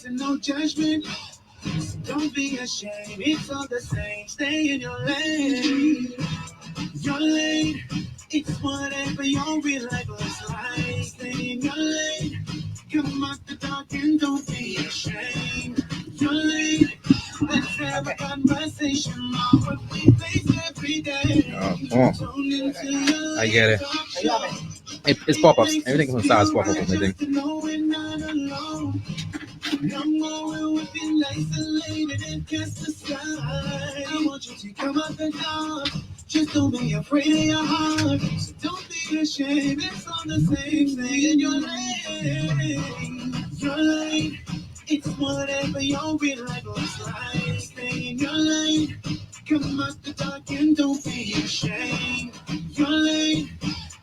and no judgment. So don't be ashamed. It's all the same. Stay in your lane. Your lane. It's whatever your real life looks like. Stay in your lane. Come out the dark and don't be ashamed. Your lane. Let's have a conversation on what we face every day. I get it. It's pop-ups. Everything from stars pop-up on my thing. No more will be isolated and cast aside. I want you to come out the dark. Just don't be afraid of your heart. So don't be ashamed. It's all the same thing in your lane. Your lane. It's whatever your real life looks like. Stay in your lane. Come out the dark and don't be ashamed. Your lane.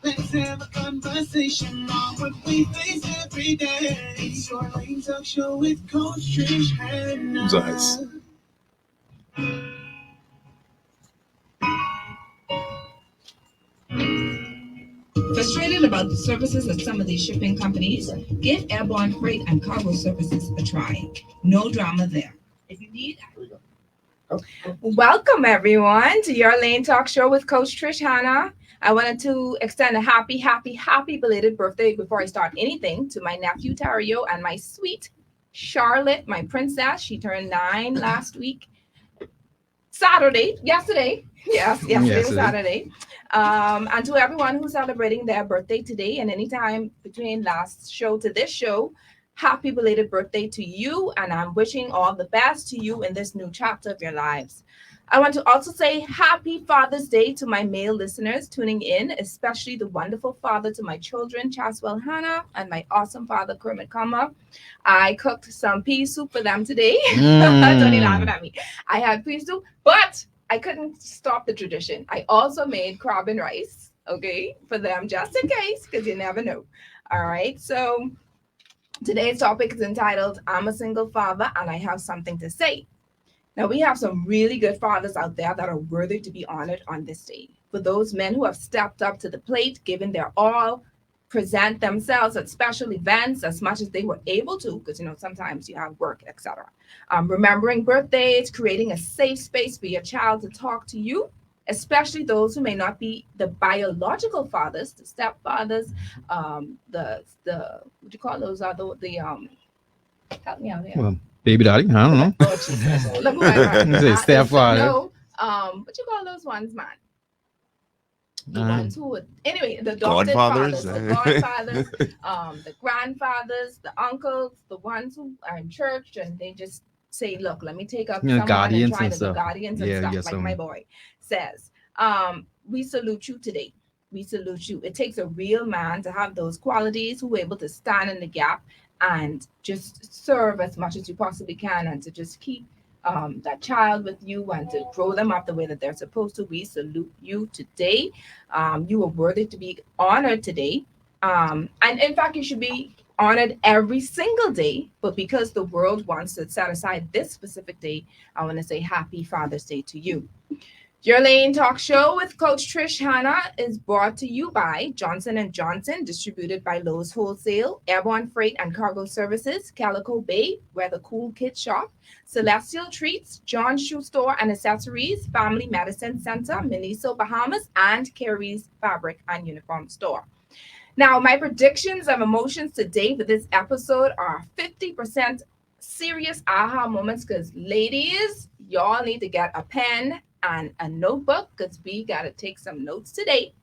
Let's have a conversation on what we face every day. It's your lane talk show with Coach Trish Hannah. Nice. Frustrated about the services of some of these shipping companies? Give Airborne Freight and Cargo Services a try. No drama there. If you need... Welcome, everyone, to Your Lane Talk Show with Coach Trish Hannah. I wanted to extend a happy belated birthday before I start anything to my nephew, Tario, and my sweet Charlotte, my princess. She turned 9 last week. Yesterday was Saturday. And to everyone who's celebrating their birthday today and anytime between last show to this show, happy belated birthday to you. And I'm wishing all the best to you in this new chapter of your lives. I want to also say happy Father's Day to my male listeners tuning in, especially the wonderful father to my children, Chaswell Hannah, and my awesome father, Kermit Kama. I cooked some pea soup for them today. Tony laughing at me. I had pea soup, but I couldn't stop the tradition. I also made crab and rice, okay, for them just in case, because you never know. All right, so today's topic is entitled, I'm a Single Father and I Have Something to Say. Now, we have some really good fathers out there that are worthy to be honored on this day. For those men who have stepped up to the plate, given their all, present themselves at special events as much as they were able to, because, sometimes you have work, etc. Remembering birthdays, creating a safe space for your child to talk to you, especially those who may not be the biological fathers, the stepfathers, what do you call those? Help me out here. Well, baby daddy, I don't know. Oh, Jesus. Look who I Say stepfather. No, what you call those ones, man? The ones who would, anyway, the adopted fathers, the godfathers, the grandfathers, the uncles, the ones who are in church and they just say, look, let me take up someone guardians and try and to stuff. be guardians and stuff, like my boy says. We salute you today. We salute you. It takes a real man to have those qualities, who are able to stand in the gap and just serve as much as you possibly can and to just keep that child with you and to grow them up the way that they're supposed to. We salute you today. You are worthy to be honored today. And in fact, you should be honored every single day. But because the world wants to set aside this specific day, I want to say happy Father's Day to you. Your Lane Talk Show with Coach Trish Hannah is brought to you by Johnson & Johnson, distributed by Lowe's Wholesale, Airborne Freight and Cargo Services, Calico Bay, where the cool kids shop, Celestial Treats, John's Shoe Store and Accessories, Family Medicine Center, Miniso, Bahamas, and Carrie's Fabric and Uniform Store. Now, my predictions of emotions today for this episode are 50% serious aha moments, because ladies, y'all need to get a pen and a notebook, because we got to take some notes today.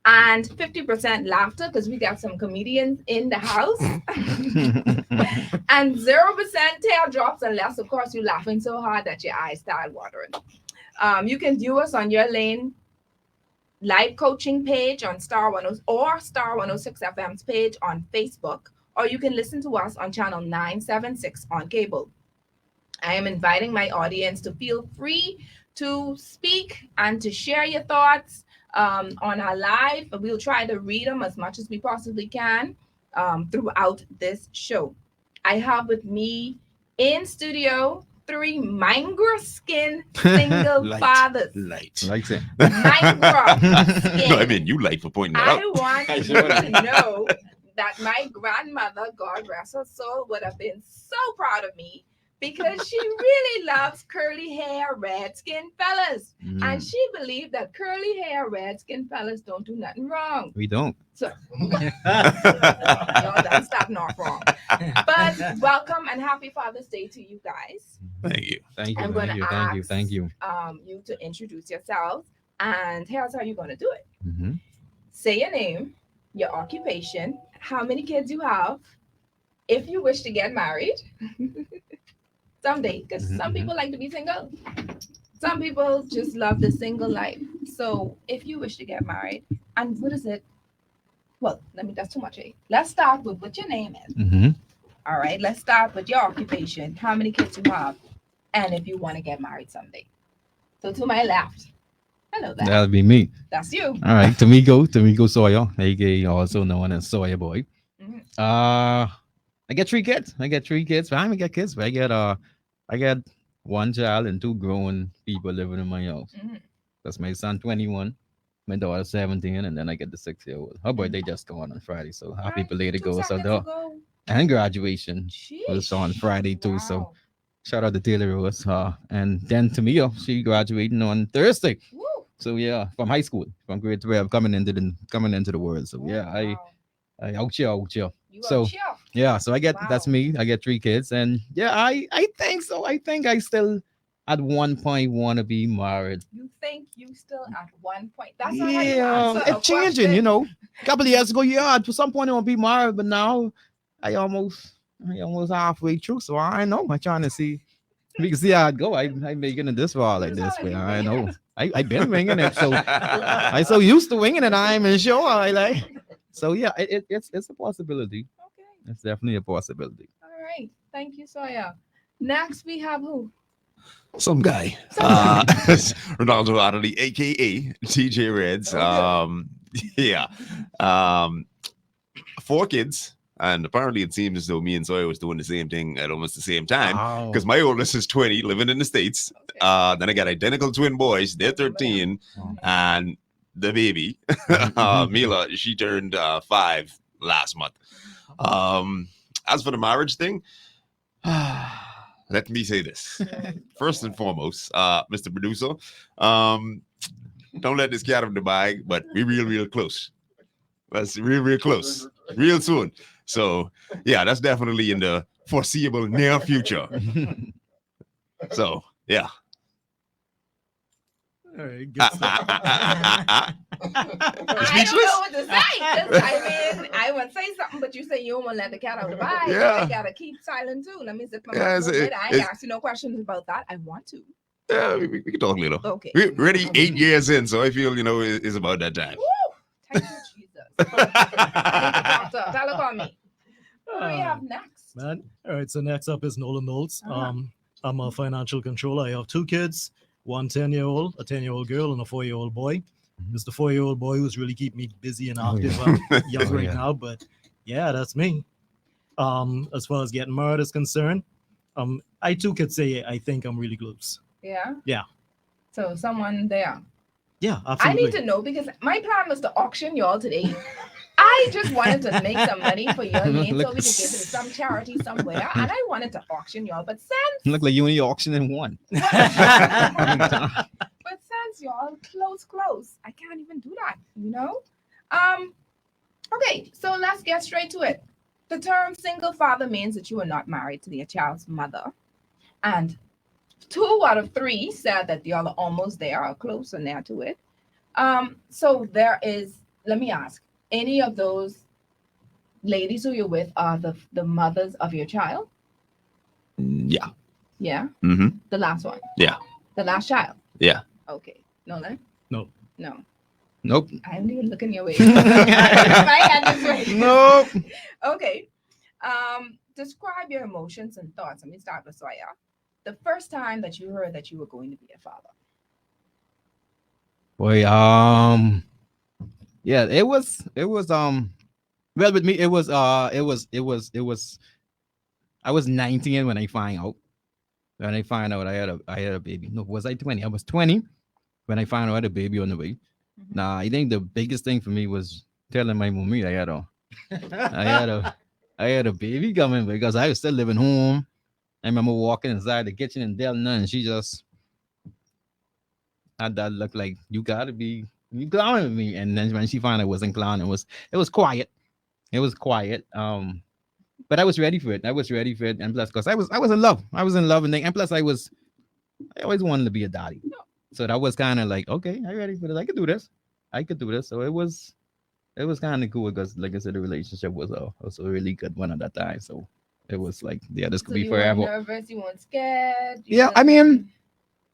And 50% laughter, because we got some comedians in the house. And 0% teardrops, unless, of course, you're laughing so hard that your eyes start watering. You can view us on Your Lane live coaching page on Star 106 or Star 106 FM's page on Facebook, or you can listen to us on channel 976 on cable. I am inviting my audience to feel free to speak and to share your thoughts on our live. We'll try to read them as much as we possibly can throughout this show. I have with me in studio 3 mangrove skin single fathers. Light. Likes it. Mangrove skin. No, I mean, you light for pointing that out. I want you to know that my grandmother, God rest her soul, would have been so proud of me because she really loves curly hair, red skin fellas. And she believed that curly hair, red skin fellas don't do nothing wrong. We don't. So, y'all done stop not wrong. But welcome and happy Father's Day to you guys. Thank you. Thank you. I'm Thank going you. to Thank you. ask Thank you. you to introduce yourselves. And here's how you're going to do it. Mm-hmm. Say your name, your occupation, how many kids you have, if you wish to get married someday, because some people like to be single. Some people just love the single life. So if you wish to get married, and what is it? Well, that's too much. Let's start with what your name is. Mm-hmm. All right, let's start with your occupation, how many kids you have, and if you want to get married someday. So to my left, hello there. That'll be me. That's you. All right, Tamiko Sawyer, aka also known as Sawyer Boy. Mhm. I get three kids. But I don't get kids, but I get one child and two grown people living in my house. Mhm. That's my son, 21, my daughter, 17, and then I get the 6-year-old. Her Mhm. birthday just gone on Friday, so happy Right, belated 2 goes out seconds there. ago. And graduation was on Sheesh. Friday too, so Wow. shout out to Taylor Rose. And then Tamia, she graduating on Thursday. Woo. So yeah, from high school, from grade 12, coming into the world. So yeah, Wow. I out here. You So out here. yeah, so I get that's Wow. me. I get three kids, and yeah, I think so. I think I still at one point want to be married. You think you still at one point? That's not how you Yeah, answer a it's changing. question. A couple of years ago, yeah, at some point I want to be married, but now I almost I almost halfway through. So I know I'm trying to see. We can see how it go. I making it this far like You sound this, like but you I winging know it. I been winging it. So I so used to winging it. I'm sure I like. So yeah, it's a possibility. Okay. It's definitely a possibility. All right. Thank you, Sawyer. Next, we have who? Some guy. Some guy. Ronaldo Adderley, aka TJ Reds. Okay. Yeah. Um, four kids. And apparently it seems as though me and Sawyer was doing the same thing at almost the same time. Wow. Because my oldest is 20, living in the States. Okay. Then I got identical twin boys. They're 13. Wow. And the baby, Mila, she turned 5 last month. As for the marriage thing, let me say this. First and foremost, Mr. Producer, don't let this cat out of the bag, but we real close. That's real close. Real soon. So yeah, that's definitely in the foreseeable near future. So yeah. All right, good stuff. I don't know what to say. 'Cause I mean, I would say something, but you say you don't want to let the cat out of the bag. Yeah. I gotta keep silent too. Let me zip my Yeah, mouth. it's- a little bit. I ain't it's- ask you no questions about that. I want to. Yeah, we can talk later. Okay. We're already 8 years in, so I feel it's about that time. Woo! Thank you, Jesus. I need the doctor. Tell about me. Who do we have next? Man. All right, so next up is Nolan Knowles. Ah. I'm a financial controller. I have two kids, one 10-year-old, a 10-year-old girl, and a 4-year-old boy. It's the 4-year-old boy who's really keeping me busy and active. I'm young Oh, right yeah. now, but yeah, that's me. As far as getting married is concerned, I too could say I think I'm really close. Yeah. Yeah. So someone there. Yeah, I absolutely. need to know because my plan was to auction y'all today. I just wanted to make some money for your name so we could give it to some charity somewhere, and I wanted to auction y'all. But since Look like you only auctioning one. but since y'all close, I can't even do that. Okay, so let's get straight to it. The term single father means that you are not married to your child's mother, and 2 out of 3 said that y'all are almost there or close or near to it. So there is. Let me ask. Any of those ladies who you're with are the mothers of your child? Yeah. Yeah. Mm-hmm. The last one. Yeah. The last child. Yeah. Okay. No. No. No. Nope. I haven't even looking your way. My head this way. Nope. Okay. Describe your emotions and thoughts. Let me start with Soya. The first time that you heard that you were going to be a father. Boy, yeah, it was well with me it was I was 19 when I find out. When I find out I had a baby. No, was I 20? I was 20 when I found out I had a baby on the way. Mhm. Nah, I think the biggest thing for me was telling my mommy I had a I had a I had a baby coming because I was still living home. I remember walking inside the kitchen and Delna, and she just had that look like you gotta be you clowning with me. And then when she found I wasn't clowning, it was quiet. It was quiet. But I was ready for it. I was ready for it, and plus, because I was in love. I was in love, and plus, I always wanted to be a daddy. So that was kind of like, okay, I ready for this. I could do this. I could do this. So it was kind of cool because, like I said, the relationship was a really good one at that time. So it was like, yeah, this could So be you weren't forever. nervous, you weren't scared. Yeah, I mean,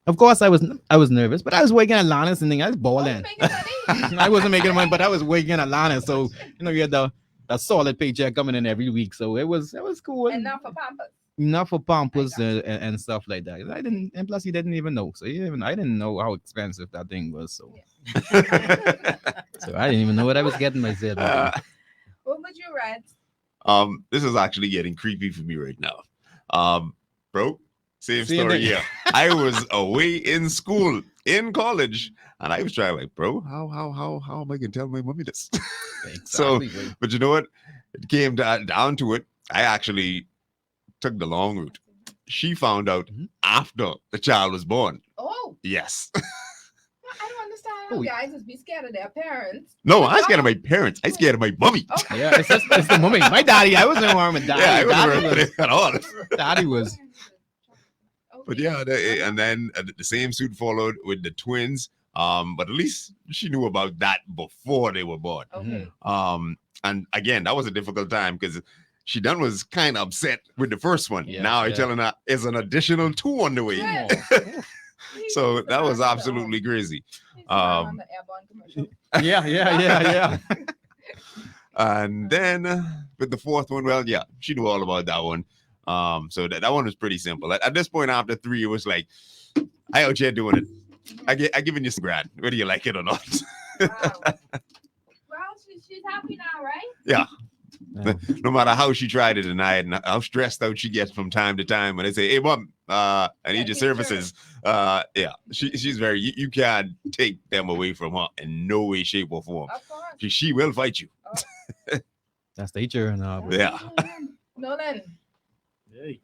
of course, I was nervous, but I was working at Lannis and then I was oh, balling. making money. I wasn't making money, but I was working at Lannis, so you had the solid paycheck coming in every week. So it was cool. And not for Pampers. Enough for pampers I got you. and stuff like that. I didn't, and plus he didn't even know. So I didn't know how expensive that thing was. So so I didn't even know what I was getting myself into. What would you rate? This is actually getting creepy for me right now. Bro, same Same story. thing. Yeah, I was away in school, in college, and I was trying like, bro, how am I gonna tell my mommy this? So, Exactly. Bro. but you know what? It came down to it. I actually took the long route. She found out Mhm. after the child was born. Oh, Yes. I don't understand how Oh, guys just be scared of their parents. No, I scared of my parents. I scared of my mommy. Okay. Yeah, it's the moment. My daddy, I wasn't warm with daddy. Yeah, I wasn't daddy, worried was, at all. daddy was. But yeah, and then the same suit followed with the twins. But at least she knew about that before they were born. Okay. And again, that was a difficult time because she done was kind of upset with the first one. Yeah, Now I'm yeah. telling her it's an additional two on the way. Yeah. So that was absolutely crazy. On the airborne commercial. Yeah. And then with the fourth one, well, yeah, she knew all about that one. So that one was pretty simple. At this point, after three, it was like, I out here doing it. I giving you some grad, whether you like it or not. Wow. Well, she's happy now, right? Yeah. Yeah. No matter how she tried to deny it and how stressed out she gets from time to time when they say, "Hey, mom, I need your services." Yeah, she's very. You can't take them away from her in no way, shape, or form. Of course. She will fight you. That's nature and Yeah. Nolan, Hey.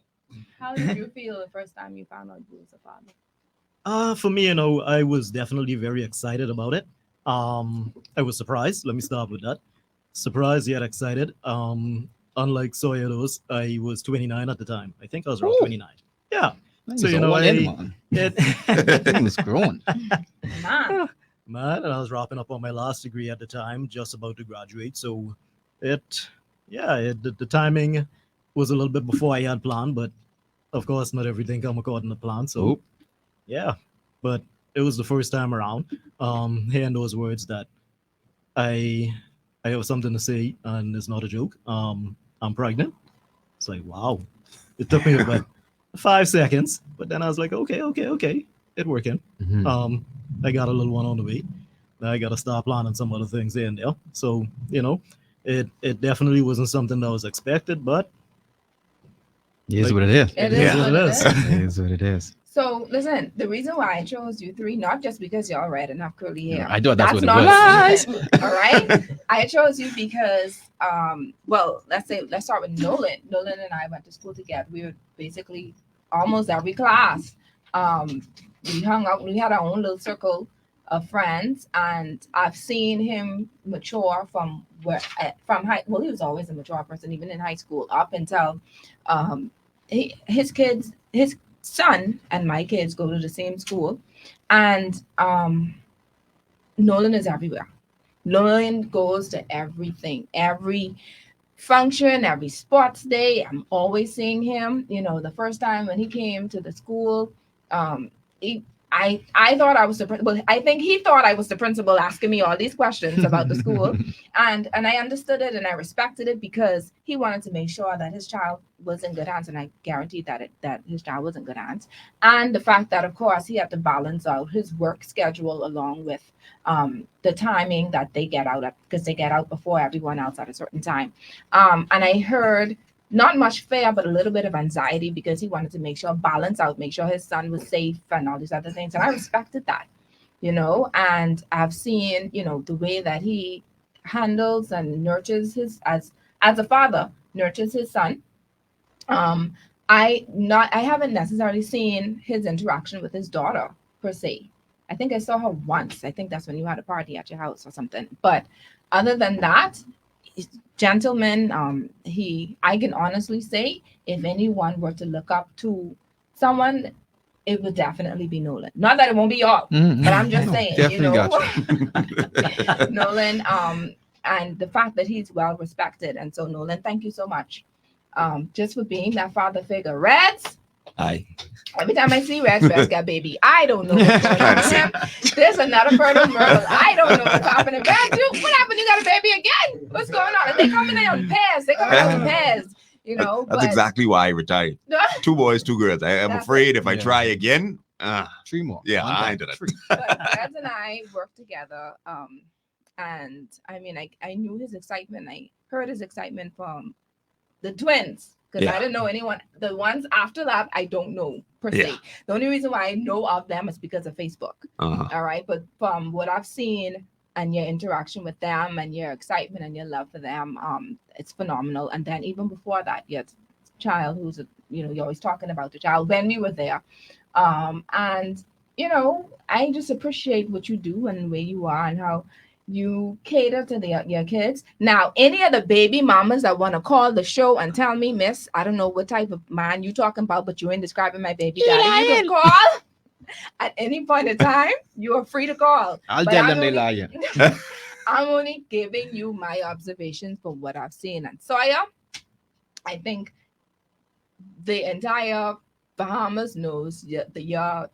how did you feel the first time you found out you was a father? For me, I was definitely very excited about it. I was surprised. Let me start with that. Surprised yet excited. Unlike Soyados, I was 29 at the time. I think I was around Ooh. 29. Yeah. So, you know, man. it That thing was growing. Man, man, and I was wrapping up on my last degree at the time, just about to graduate. So the timing was a little bit before I had planned, but of course, not everything come according to plan. So Oop. yeah, but it was the first time around. Hearing those words that I I have something to say, and it's not a joke. I'm pregnant. It's like wow. It took me about 5 seconds, but then I was like, okay, it working. Mhm. I got a little one on the way. I got to start planning some other things there and there. So it definitely wasn't something that was expected, but It is like- what it is. it Yeah. is what It it is. is. It is what it is. So listen, the reason why I chose you three, not just because y'all red and have curly hair. I thought that's what it not was. the reason. All right. I chose you because well, let's start with Nolan. Nolan and I went to school together. We were basically almost every class. We hung out, we had our own little circle of friends, and I've seen him mature from high, well, he was always a mature person, even in high school, up until his son and my kids go to the same school, and Nolan is everywhere. Nolan goes to everything, every function, every sports day. I'm always seeing him. The first time when he came to the school, I thought I was the principal. I think he thought I was the principal asking me all these questions about the school, and I understood it and I respected it because he wanted to make sure that his child was in good hands, and I guaranteed that his child was in good hands. And the fact that, of course, he had to balance out his work schedule along with the timing that they get out at, because they get out before everyone else at a certain time. And I heard not much fear, but a little bit of anxiety because he wanted to balance out, make sure his son was safe and all these other things. And I respected that, and I've seen, the way that he handles and nurtures his as a father nurtures his son. um I haven't necessarily seen his interaction with his daughter per se. I think I saw her once. I think that's when you had a party at your house or something. But other than that, gentleman, he I can honestly say if anyone were to look up to someone, it would definitely be Nolan. Not that it won't be y'all, but I'm just saying, Definitely Nolan, and the fact that he's well respected. And so Nolan, thank you so much. Just for being that father figure. Reds, Aye. every time I see Reds got baby. I don't know what's going on with him. There's another Fertile Myrtle. I don't know what's happening. Reds, what happened? You got a baby again? What's going on? They coming out in pairs. They coming out in pairs. You know, That's exactly why I retired. 2 boys, 2 girls. I'm That's afraid if I try again, 3 more. yeah, One I time. ain't do that. But Reds and I worked together. And I mean, I knew his excitement. I heard his excitement from the twins because I Yeah. didn't know anyone. The ones after that, I don't know per se. Yeah. The only reason why I know of them is because of Facebook. Uh-huh. All right. But from what I've seen and your interaction with them and your excitement and your love for them, it's phenomenal. And then even before that, your child who's you're always talking about the child when we were there. And I just appreciate what you do and where you are and how you cater to your kids. Now, any of the baby mamas that want to call the show and tell me, Miss, I don't know what type of man you talking about, but you ain't describing my baby daddy. You can call at any point in time. You are free to call. I'll But tell I'm them they only- lie. I'm only giving you my observations from what I've seen. And Sawyer, I think the entire Bahamas knows your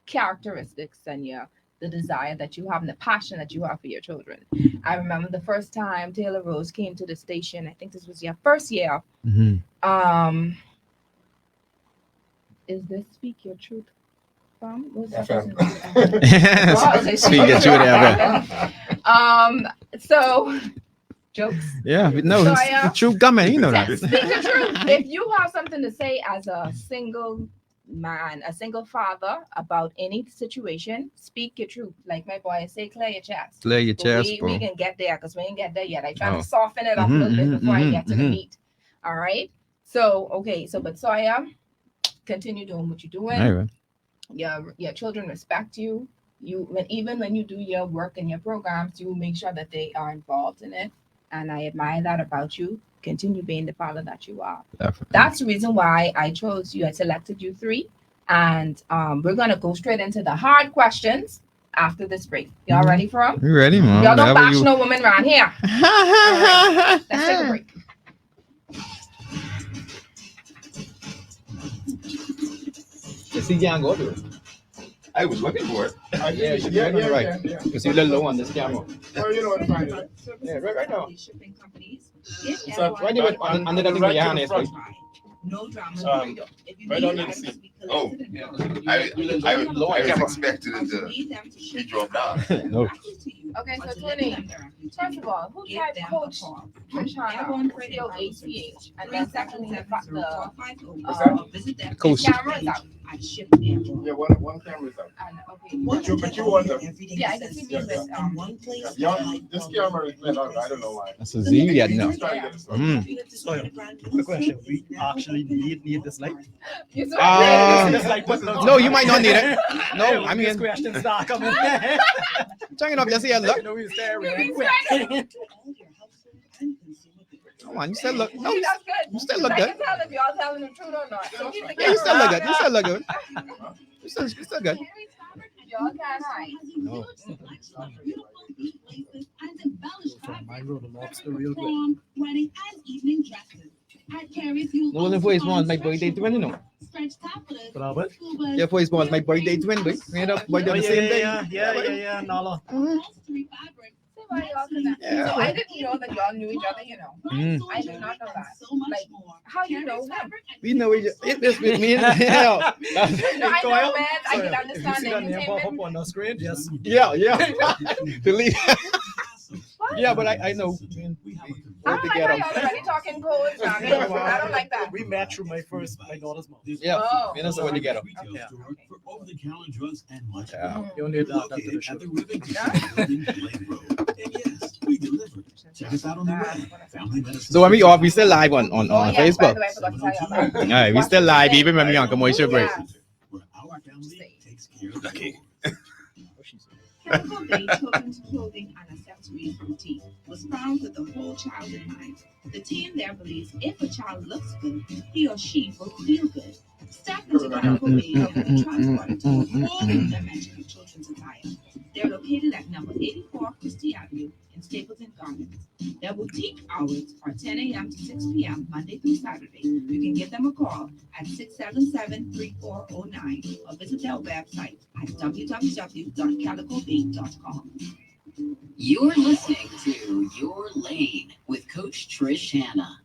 characteristics and the desire that you have and the passion that you have for your children. I remember the first time Taylor Rose came to the station. I think this was your first year. Is this Speak Your Truth? What's that person's name? Oh, they Speak your truth, So jokes. Yeah, but no, So it's I, the truth coming. You know that. Speak the truth. If you have something to say as a single man, a single father about any situation, speak your truth. Like my boy say, clear your chest. Clear your But chest, we bro. can get there because we ain't get there yet. I try Oh. to soften it up a little bit before I get to the mhm. meat. All right. So okay. So but Sawyer, continue doing what you're doing. All right. Your children respect you. Even when you do your work and your programs, you make sure that they are involved in it. And I admire that about you. Continue being the father that you are. Definitely. That's the reason why I chose you. I selected you 3. And we're gonna go straight into the hard questions after this break. Y'all ready for them? You ready, man? Y'all don't Whenever bash you- no woman around here. Let's take a break. You see, can't go to it. I was looking for it. Right. You see the low on this camera. Oh, you know what? Fine. Yeah, right now. Shipping companies. Give So, everyone right there, one under that thing with your hand, try. yes, No drama. If you right need on the items seat. to be Oh, collected and I delivered, was expecting or it you to need them to be ship dropped down. No. directly to you, Okay, or so to let 20. them directly to First you. of all, who Give tried them a coach call. Trishana? Airborne Freight and COACH. Services. And then secondly, the 377-0450. Or visit them. his camera is out. At Shipping Airborne. Yeah, one camera is out. And okay. But you want them. Yeah, I can see you with Yeah, this camera is lit out. I don't know why. That's a Z yet now. Try to get this one. So, quick question. We actually need this light? You saw This light was not- No, you might not need it. No, I These mean, questions start coming. turn it up. Just here, look. No, he's there. Come on, you still look. No, See, that's good. you still look I good. can tell if y'all telling the truth or not. So keep the Yeah, you still look good. camera You still on. look good. You still good. Y'all can't hide. No. From my road, the lobster real good. No, the voice was my birthday twin, you know. But Albert? Your voice was my birthday twin, boy. We end up birthday Oh, on the yeah, same day. yeah, Nala. See why y'all connect. Yeah. So I didn't know that y'all knew each other, Mm. I did not know that. Like, how you know him? We know each other. This with me. Yeah, No, I Coil? know, man. I So, can if you understand see that name pop entertainment. up on the screen, just yeah. Delete. Yeah, but I know. I Work don't like how together. y'all already talking codes. I don't like that. we met through my daughter's mom. Yeah, Oh. we know so together. Yeah. For over-the-counter drugs and much Yeah. more. You need that to the Located show. at the Ribbon Building, Lane Road. And yes, we deliver. Check us out on the web. Family Medicine. So when we off, we still live on Oh, yes, by Facebook. the way, I forgot to tell you about All right, we still live even when we on commercial break. Where our family takes care of you. Calico Bay Children's Clothing and Accessories Boutique was found with the whole child in mind. The team there believes if a child looks good, he or she will feel good. Step into Calico Bay and be transported to a whole new dimension of children's attire. They're located at number 84 Christie Avenue in Stapleton Gardens. Their boutique hours are 10 a.m. to 6 p.m. Monday through Saturday. You can give them a call at 677-3409 or visit their website at www.calicobay.com. You're listening to Your Lane with Coach Trish Hanna.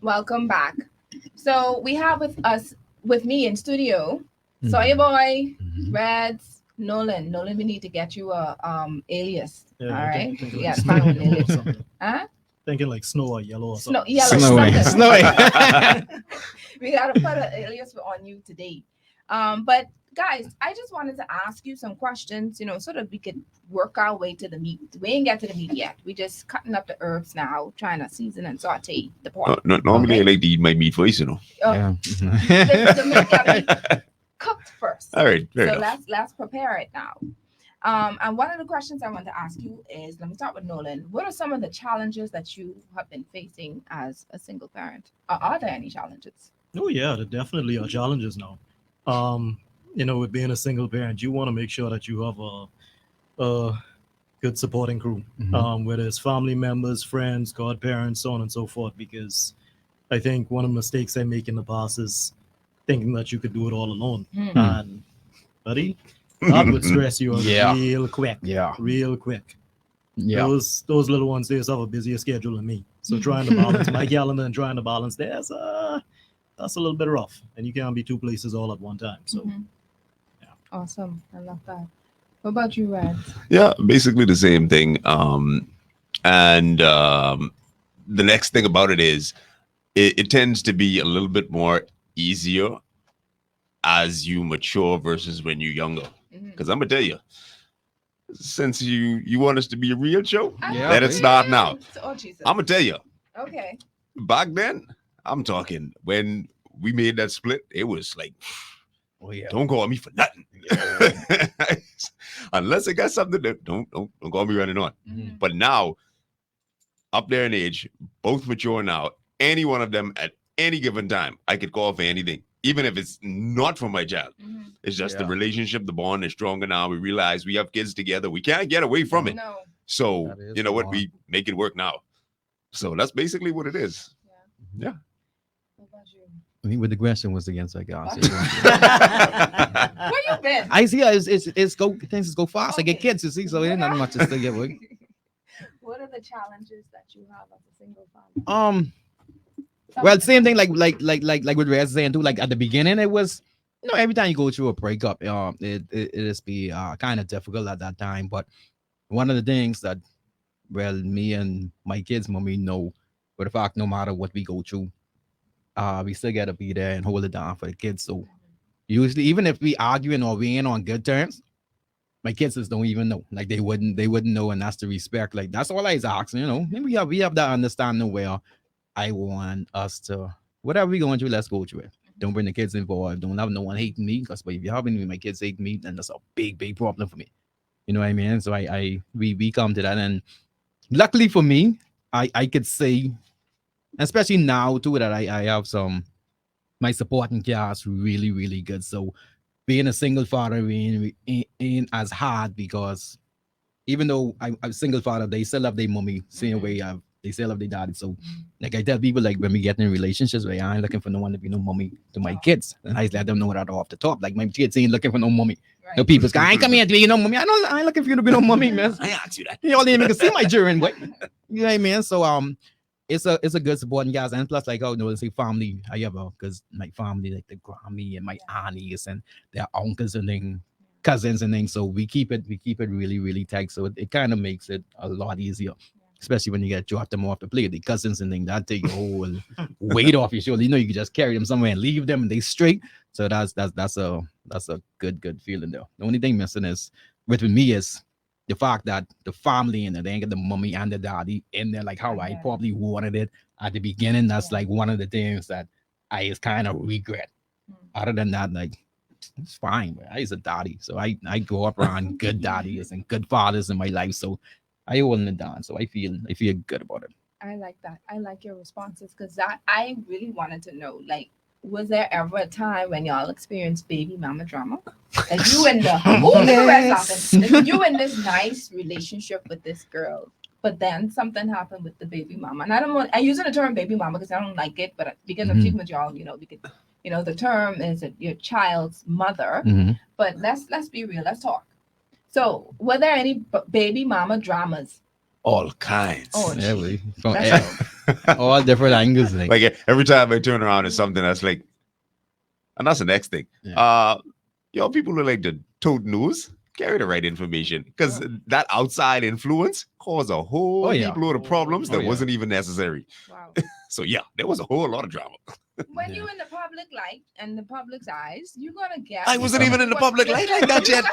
Welcome back. So we have with me in studio, Sawyer Boy, Reds, Nolan. Nolan, we need to get you a alias. Yeah, all right. thinking Yeah, like find snow an alias. or something. Huh? Thinking like snow or yellow or something. Yellow. Snowy. something. Snowy. We gotta put an alias on you today. But guys, I just wanted to ask you some questions, so that we could work our way to the meat. We ain't get to the meat yet. We just cutting up the herbs now, trying to season and saute the pork. Normally, I like to eat my meat first, Uh, Yeah. the meat gotta be cooked first. All right, fair So enough. let's prepare it now. And one of the questions I want to ask you is, let me start with Nolan. What are some of the challenges that you have been facing as a single parent? Are there any challenges? Oh yeah, there definitely are challenges now. With being a single parent, you want to make sure that you have a good supporting crew, whether it's family members, friends, godparents, so on and so forth. Because I think one of the mistakes I make in the past is thinking that you could do it all alone. And buddy, that would stress you out Yeah. real quick. Yeah. Real quick. Yeah. Those little ones, they just have a busier schedule than me. So trying to balance my calendar and trying to balance theirs, that's a little bit rough. And you can't be two places all at one time. So Awesome. I love that. What about you, Red? Yeah, basically the same thing. And the next thing about it is it tends to be a little bit more easier as you mature versus when you're younger. Because I'm gonna tell you, since you want us to be a real show, Yeah, let it please. start now. Oh, Jesus. I'm gonna tell you, Okay. back then, I'm talking when we made that split, it was like, Oh yeah. don't call me for nothing. Unless I got something that don't call me running on. But now, up there in age, both mature now, any one of them at any given time, I could call for anything, even if it's not for my child. It's just the Yeah. relationship, the bond is stronger now. We realize we have kids together. We can't get away from it. No. So, That is you know what? the We make it work now. So that's basically what it is. What about you? I mean, with the question was against that guy. Where you been? I see. It's go things go fast. I get Okay. kids, you see, so ain't nothing much to still get with. What are the challenges that you have as a single father? Well, same thing like with Rez saying too. Like at the beginning, it was every time you go through a breakup, it just be kind of difficult at that time. But one of the things that me and my kids, mommy know, for the fact no matter what we go through, we still gotta be there and hold it down for the kids. So usually, even if we arguing or we ain't on good terms, my kids just don't even know. Like they wouldn't know, and that's the respect. Like that's all I was asking. Maybe we have that understanding where I want us to whatever we going through, let's go through it. Don't bring the kids involved. Don't have no one hating me, because if you're having my kids hate me, then that's a big problem for me. You know what I mean? So we come to that, and luckily for me, I could say, especially now too, that I have my supporting cast really, really good. So being a single father ain't as hard, because even though I'm a single father, they still love their mommy same way they still love their daddy. So like I tell people, like when we get in relationships, where I ain't looking for no one to be no mommy to my kids, and I just let them know that off the top. Like my kids ain't looking for no mommy. Right. No people say, I ain't come here to be no mommy. I ain't looking for you to be no mommy, man. I asked you that. You all didn't even see my jury, what? You know what I mean? So it's a good supporting guys, and plus like say family, I have because my family like the Grammy and my aunties and their uncles and then cousins and things. So we keep it really, really tight. So it kind of makes it a lot easier. Especially when you get dropped them off the plate, the cousins and things, that take your whole weight off your shoulder. You can just carry them somewhere and leave them and they straight. So that's a good feeling though. The only thing missing is with me is the fact that the family and they ain't get the mommy and the daddy in there like how I probably wanted it at the beginning. That's like one of the things that I is kind of regret. Other than that, like it's fine. But I is a daddy, so I grew up around good daddies and good fathers in my life, so I holding it down. So I feel good about it. I like that. I like your responses because that I really wanted to know. Like, was there ever a time when y'all experienced baby mama drama? Like you and the like you in this nice relationship with this girl, but then something happened with the baby mama. And I use the term baby mama because I don't like it, but because I'm speaking with y'all, the term is your child's mother. But let's be real. Let's talk. So, were there any baby mama dramas? All kinds. Oh, Yeah, from all different angles. Like every time I turn around, it's something that's like, and that's the next thing. Yeah. People who like to tote news carry the right information because that outside influence caused a whole heap load of problems that wasn't even necessary. Wow. So there was a whole lot of drama. When you're in the public light and the public's eyes, you're gonna get. I wasn't even in the public light like that yet.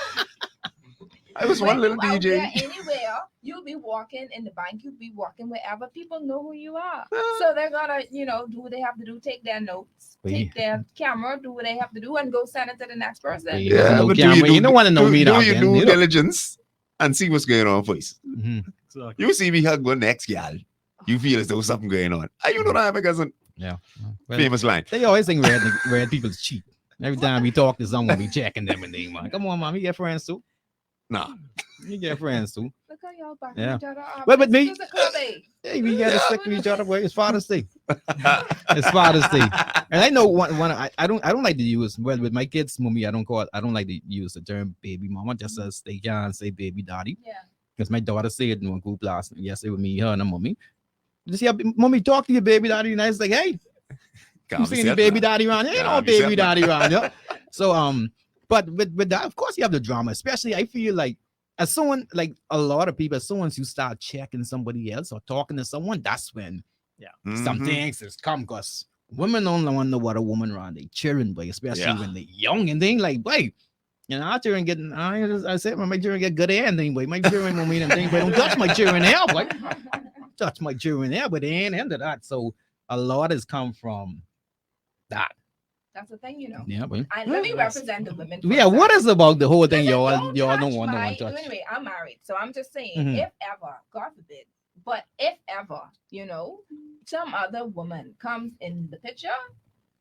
I was one little DJ. DJ. Anywhere you'll be walking in the bank, you'll be walking wherever people know who you are. So they're gonna, do what they have to do, take their notes, take their camera, do what they have to do, and go send it to the next person. Yeah, but you don't want to know me. Do your due diligence and see what's going on first. Exactly. You see me hug one next gal, you feel as though something going on. You know that because famous line. They always think red people's cheap. Every time we talk to someone, we checking them and they like, come on, mom, you get friends too. Nah. You get friends too. Look how y'all back each other up. But me, hey, we gotta stick to each other. Boy, it's Father's Day. It's Father's Day, and I know one. I don't like to use with my kids, mommy. I don't like to use the term baby mama just as they can say baby daddy. Yeah. Because my daughter said in one group last yesterday with me, her and her mommy. Just yeah, mommy, talk to your baby daddy, and I was like, hey, you see any baby daddy around here? Ain't no baby daddy around here. So but with that, of course, you have the drama. Especially, I feel like as someone, like a lot of people, as soon as you start checking somebody else or talking to someone, that's when some things has come. Because women don't want to know what a woman around they children, but especially when they're young and they like, boy, our children getting. I said, my children get good hair and thing, boy. My children don't mean anything, but don't touch my children hair, boy. Touch my children hair, but they ain't into that. So a lot has come from that. That's the thing, Yeah, but let me represent the women. Yeah, what is about the whole thing? Y'all don't want no one touch. Anyway, I'm married, so I'm just saying, if ever, God forbid, but if ever, some other woman comes in the picture,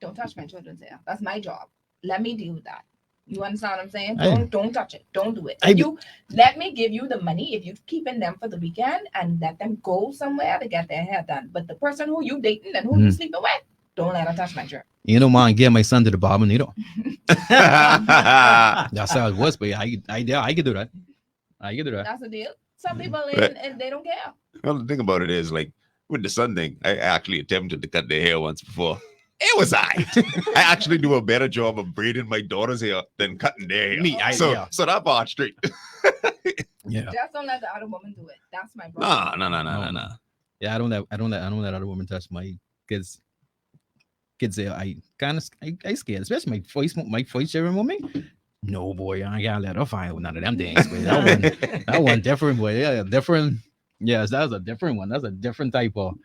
don't touch my children's hair. That's my job. Let me deal with that. You understand what I'm saying? Don't touch it. Don't do it. Let me give you the money if you're keeping them for the weekend and let them go somewhere to get their hair done. But the person who you dating and who you sleeping with, don't let her touch my shirt. Man, get my son to the barber, That's how it was, but I can do that. I can do that. That's the deal. Some people and they don't care. Well, the thing about it is, like with the son thing, I actually attempted to cut their hair once before. It was I actually do a better job of braiding my daughter's hair than cutting their hair. So that part straight. Yeah. Just don't let the other woman do it. That's my problem. No. Yeah, I don't let other women touch my kids' hair. I scared, especially my first children with me. No boy, I ain't gotta let her find none of them things. That one different, boy. Yeah, different. Yes, that was a different one. That's a different type of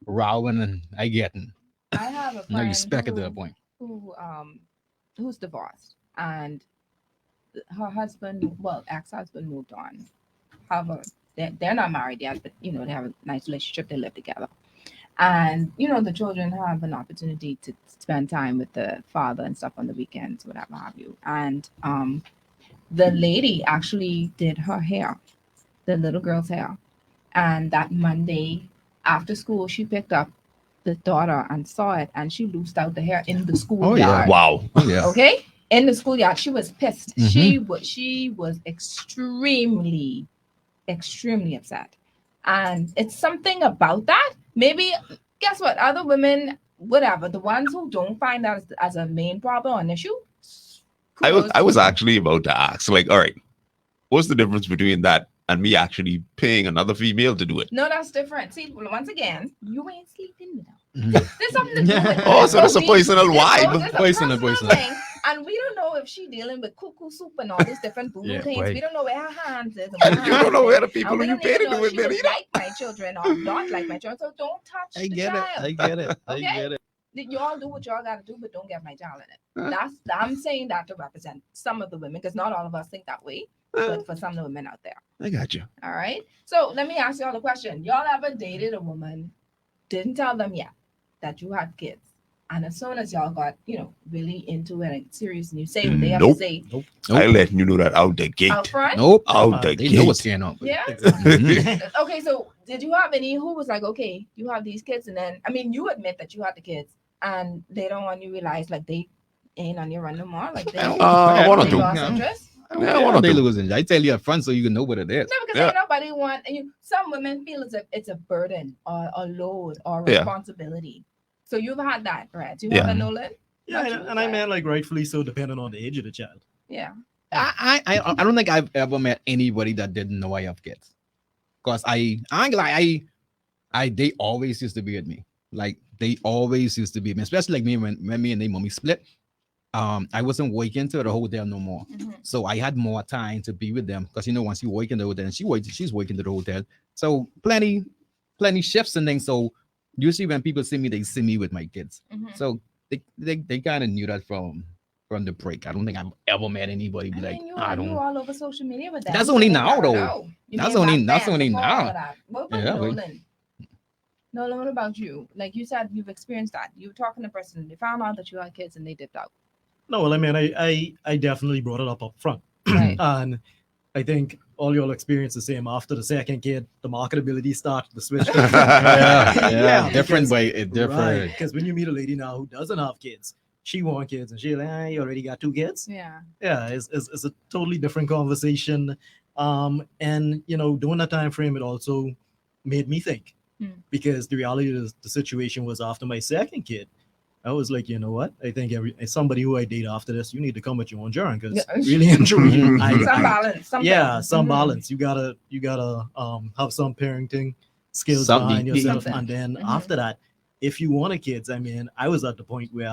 rowing and I getting. I have a friend no respect at that point. Who's divorced and her ex-husband moved on. However, they're not married yet, but they have a nice relationship. They live together, and the children have an opportunity to spend time with the father and stuff on the weekends, whatever have you. And the lady actually did her hair, the little girl's hair, and that Monday after school, she picked up the daughter and saw it, and she loosed out the hair in the schoolyard. Yeah. Wow. Yeah. Okay, in the schoolyard, she was pissed. She was extremely upset, and it's something about that. Maybe guess what? Other women, whatever, the ones who don't find that as a main problem or an issue. I was actually about to ask, like, all right, what's the difference between that and me actually paying another female to do it? No, that's different. See, once again, you ain't sleeping with her. There's something to do with it. Oh, so that's a personal vibe. Personal thing. And we don't know if she dealing with cuckoo soup and all these different voodoo Yeah, things. right. We don't know where her hands is. And you don't know where the people and we who you don't pay even to know do if it, she man, was either. like my children or not like my children. So don't touch I the get it. child. I get it. I Okay? get it. Y'all do what y'all gotta do, but don't get my child in it. I'm saying that to represent some of the women, because not all of us think that way, but for some of the women out there. I got you. All right. So let me ask y'all a question. Y'all ever dated a woman, didn't tell them yet that you had kids, and as soon as y'all got, really into it and serious, and you say what they have to Nope. say Nope. I letting you know that out the gate. out front? Nope. Out the They gate. know what's going on. Yeah. Mhm. Okay, so did you have any who was like, okay, you have these kids, and then you admit that you had the kids, and they don't want you to realize like they ain't on your run no more, like they, One or they two. lost Yeah. interest. Yeah, one or They two. losing. I tell you up front so you can know what it is. No, because Yeah. ain't nobody want. And some women feel as if it's a burden or a load or Yeah. responsibility. So you've had that, right? You Yeah. have a Nolan? Yeah, Not and, you, and I right? mean, like rightfully so, depending on the age of the child. Yeah. I don't think I've ever met anybody that didn't know I have kids. Cause I ain't like they always used to be with me. Like they always used to be with me, especially like me when me and they mommy split. I wasn't working to the hotel no more. Mhm. So I had more time to be with them. Because once you work in the hotel and she's working to the hotel. So plenty shifts and things. So usually when people see me, they see me with my kids. Mhm. So they kind of knew that from the break. I don't think I've ever met anybody be like, you I are, you don't. all over social media with that. That's So only they now, gotta though. know. You That's mean only back then, only before all now. of that. What about Yeah, Nolan? Nolan, what about you? Like you said, you've experienced that. You were talking to a person, they found out that you had kids, and they dipped out. No, well, I mean, I definitely brought it up front. Right. And I think all y'all experience the same. After the second kid, the marketability started to switch. Yeah, different because- way. It different. Because when you meet a lady now who doesn't have kids, she wants kids, and she's like, you already got 2 kids. Yeah. Yeah, it's a totally different conversation. And during that time frame, it also made me think, because the reality of the situation was after my second kid. I was like, you know what? I think somebody who I date after this, you need to come with your own journey, because Yeah. really and truly, Some balance. Something. yeah, some Mhm. balance. You gotta have some parenting skills Something. behind yourself, Something. and then Mhm. after that, if you wanted kids, I mean, I was at the point where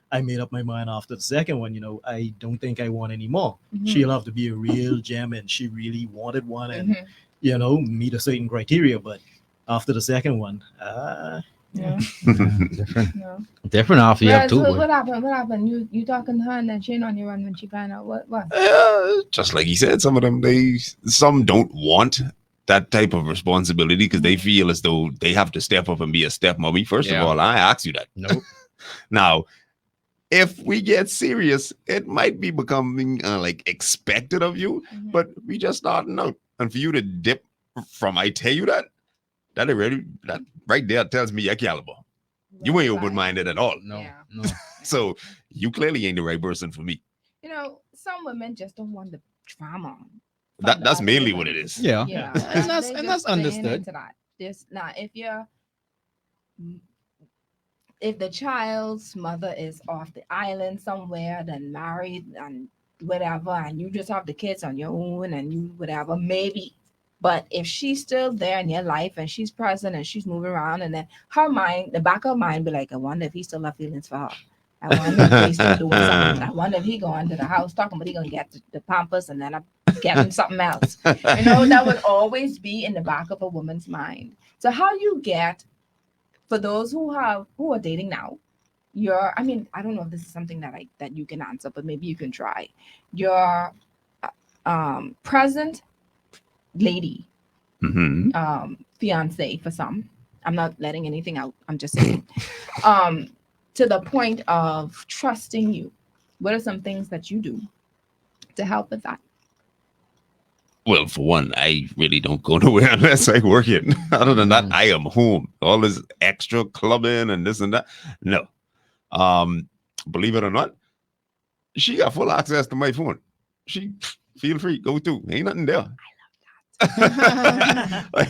I made up my mind after the second one. I don't think I want any more. Mhm. She'll have to be a real gem, and she really wanted one, and Mhm. meet a certain criteria. But after the second one, Yeah. Different. No. Different off you have So too. what happened? What happened? You talking to her, and then she ain't on your run when she find out what? Just like he said, some of them some don't want that type of responsibility because they feel as though they have to step up and be a stepmommy. First Yeah. of all, I ask you that. Nope. Now, if we get serious, it might be becoming like expected of you, Mhm. but we just starting out. And for you to dip from I tell you that right there tells me your caliber. You ain't open-minded at all. No. Yeah. No. So you clearly ain't the right person for me. Some women just don't want the drama. from That's the other mainly woman. what it is. Yeah. Yeah, And that's they ain't understood. into that. Just now, if the child's mother is off the island somewhere, then married and whatever, and you just have the kids on your own and you whatever, maybe. But if she's still there in your life and she's present and she's moving around, and then her mind, the back of her mind, be like, I wonder if he still have feelings for her. I wonder if they still doing something. I wonder if he going to the house talking, but he gonna get the pampers and then I'm getting something else. That would always be in the back of a woman's mind. So how you get, for those who are dating now, I don't know if this is something that you can answer, but maybe you can try. Your present lady, Mhm. fiance for some. I'm not letting anything out. I'm just saying. To the point of trusting you. What are some things that you do to help with that? Well, for one, I really don't go nowhere unless I work it. Other than that, I am home. All this extra clubbing and this and that. No. Believe it or not, she got full access to my phone. She feel free, go through. Ain't nothing there.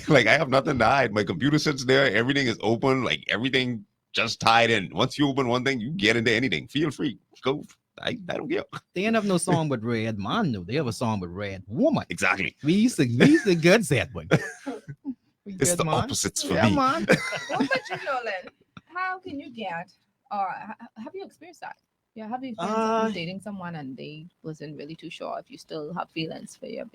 like I have nothing to hide. My computer sits there, everything is open, like everything just tied in. Once you open one thing, you get into anything. Feel free. Go. I don't care. They ain't have no song with Red Man, though. They have a song with Red Woman. Exactly. We used to good that one. It's the opposites for Yeah, me. man. What about you, Nolan? How can you get, or have you experienced that? Yeah, have you friends Uh, dating someone and they wasn't really too sure if you still have feelings for your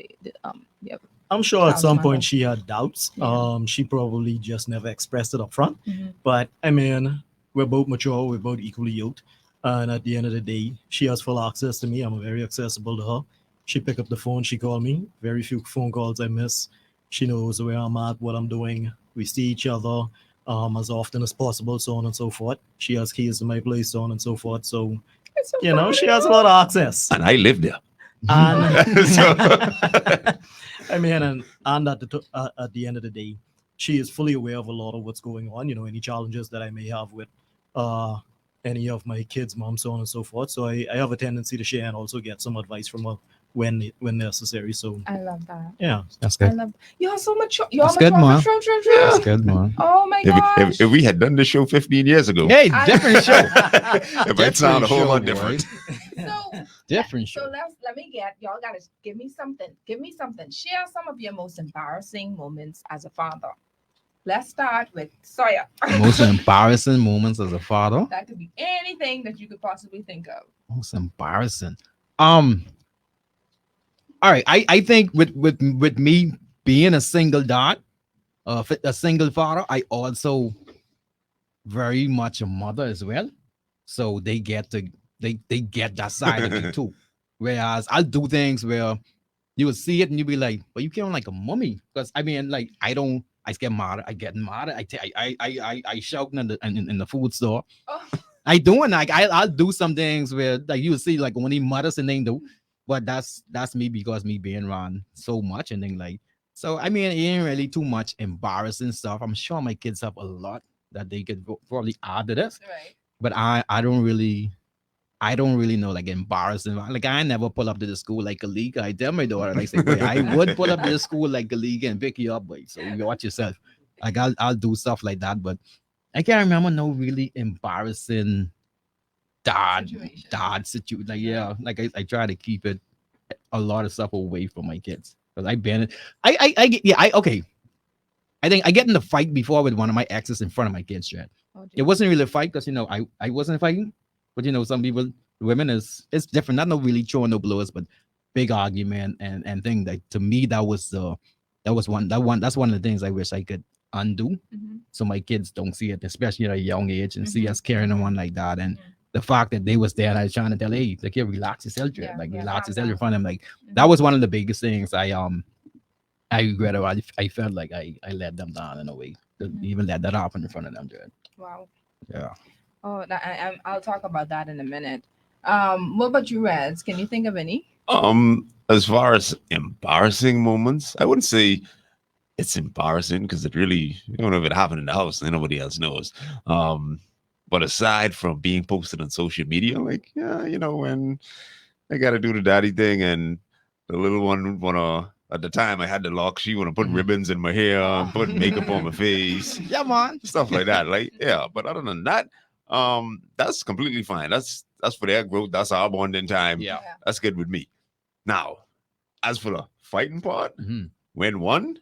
I'm sure at child's some mother? point she had doubts. Yeah. She probably just never expressed it up front. Hmm. But I mean, we're both mature, we're both equally yoked. And at the end of the day, she has full access to me. I'm very accessible to her. She pick up the phone, she call me. Very few phone calls I miss. She knows where I'm at, what I'm doing. We see each other as often as possible, so on and so forth. She has keys to my place, so on and so forth. So, I'm so you proud know, of she has a you. lot of access. And I live there. And So I mean, and at the end of the day, she is fully aware of a lot of what's going on. You know, any challenges that I may have with uh, any of my kids' moms, so on and so forth. So I have a tendency to share and also get some advice from her when necessary. So I love that. yeah, That's I good. love you're so mature. You're That's good, mature. Ma. True, true, That's true. good, man. Oh my gosh. if we had done this show 15 years ago, Hey, I- different show. it might sound a whole lot Different different. So Different so show. let me get y'all gotta give me something. Give me something. Share some of your most embarrassing moments as a father. Let's start with Sawyer. Most embarrassing moments as a father. That could be anything that you could possibly think of. Most embarrassing. Um. All right. I think with me being a single dad, a single father, I also very much a mother as well. So they get that side of me too. Whereas I'll do things where you will see it and you'll be like, "But you can't like a mummy." Because I mean, like I don't. I get mad. I get mad. I shouting in the food store. Oh, I doing like I'll do some things where like you see like only mothers and they do, but that's me because me being around so much and then like so I mean it ain't really too much embarrassing stuff. I'm sure my kids have a lot that they could probably add to this, right. but I don't really know like embarrassing. Like I never pull up to the school like a league. I tell my daughter, I say, boy, I would pull up to the school like a league and pick you up, boy. So you watch yourself. Like I'll do stuff like that, but I can't remember no really embarrassing Situation. dad situation. Like yeah, like I try to keep it a lot of stuff away from my kids because I been I get yeah I okay. I think I get in a fight before with one of my exes in front of my kids. Right? Oh, It wasn't really a fight because I wasn't fighting, but some people women is it's different. Not no really throwing no blows, but big argument and thing that to me that was one that's one of the things I wish I could undo mm-hmm. so my kids don't see it, especially at a young age, and see Mhm. us carrying on like that. And the fact that they was there and I was trying to tell, hey, the kid relax yourself, Yeah, like yeah, relax calm yourself in down. front of him. Like Mhm. that was one of the biggest things I regret about it. I felt like I let them down in a way to Mhm. even let that happen in front of them, dude. Wow. Yeah. Oh, I'll talk about that in a minute. What about you, Reds? Can you think of any? As far as embarrassing moments, I wouldn't say it's embarrassing because it really, you don't know if it happened in the house and nobody else knows. But aside from being posted on social media, like, yeah, when I got to do the daddy thing and the little one wanna. At the time, I had the lock. She wanna put ribbons in my hair, Oh. and put makeup on my face, Yeah, man. stuff like that. Like, yeah. But other than that, that's completely fine. That's for their growth. That's our bonding time. Yeah. That's good with me. Now, as for the fighting part, Mhm. when one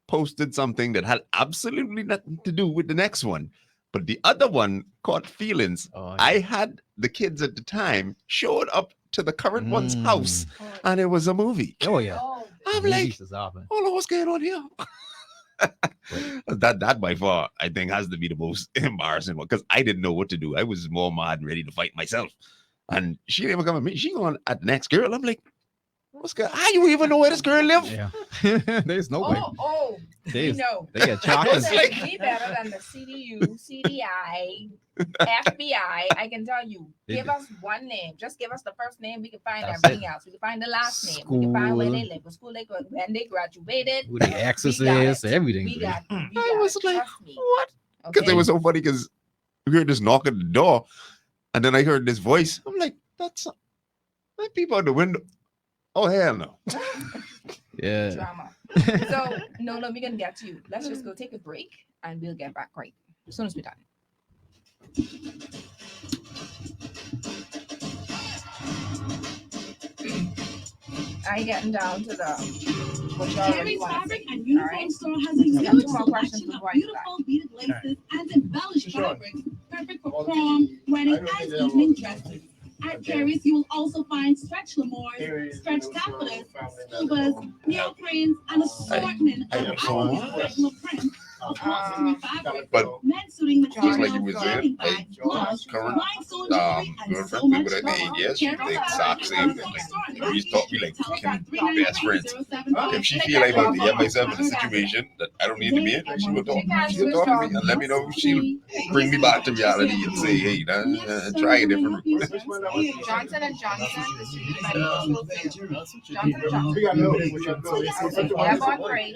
posted something that had absolutely nothing to do with the next one, but the other one caught feelings. Oh, yeah. I had the kids at the time showed up to the current one's house, Oh, and it was a movie. Oh yeah. oh, I'm like, Movies is happening. hold on, what's going on here? that by far, I think, has to be the most embarrassing one because I didn't know what to do. I was more mad and ready to fight myself, and she didn't even come at me. She going at the next girl. I'm like, what's going? How you even know where this girl live? Yeah. There's no way. oh, we know. They get chocolate. Listen, we better than the CDU, CDI, FBI. I can tell you. They Give do. us one name. Just give us the first name. We can find That's everything it. else. We can find the last name. We can find where School. they live, what school they go, when they graduated. Who the exes We got is, it. everything. We dude. got. We I got was it. like, Trust me. what? Because Okay. it was so funny because we heard this knock at the door, and then I heard this voice. I'm like, that's that people out the window. Oh hell no! Yeah. Drama. So no, we're gonna get to you. Let's just go take a break and we'll get back right as soon as we're done. I getting down to the what y'all really Terry's want to Fabric say. and All Uniform right. Store has a We got huge two more questions selection of before I do beautiful beaded laces and embellished Sure. fabrics, perfect for prom, wedding, and evening dresses. At Jerry's, you will also find stretch lemurs, stretch capitals, scubas, neoprenes, and assortment of regular prints of luxury fabric, But men's suiting just like material, you were clothing saying, bags, gloves, current rhinestone jewelry, and so girlfriend, much people that more. they yes, she Check us the out exact at same our thing. Like, store in you always taught me like Tell us can at best friends. 393-0750. If she feel like I get myself in a situation that I don't need to be in, she will talk. She'll talk to me and let me know. She'll bring me back to reality and say, hey, try a different route. Johnson and Johnson, distributed by Johnson and Johnson. We got no. We got no. Airborne Freight,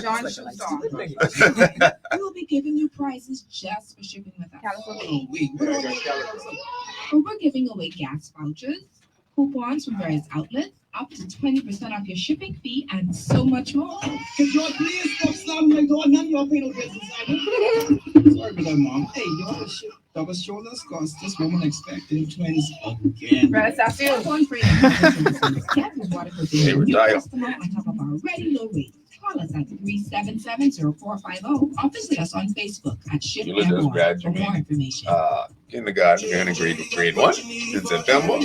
John Shoe Store. We will be giving you prizes just for shipping with us. California. But we're giving away gas vouchers, coupons from various outlets, up to 20% off your shipping fee, and so much more. Could y'all please stop slamming my door? None of y'all pay no business. Sorry about that, Mom. Hey, y'all double shoulders cause this woman expecting twins again. Right, that's you. Airborne Freight Captain's Water for They being retire. your customer on top of our ready low rate. Call us at 377-0450 or visit us on Facebook at Ship You just Airborne for graduated. more information. Kindergarten, going to grade 1 in September.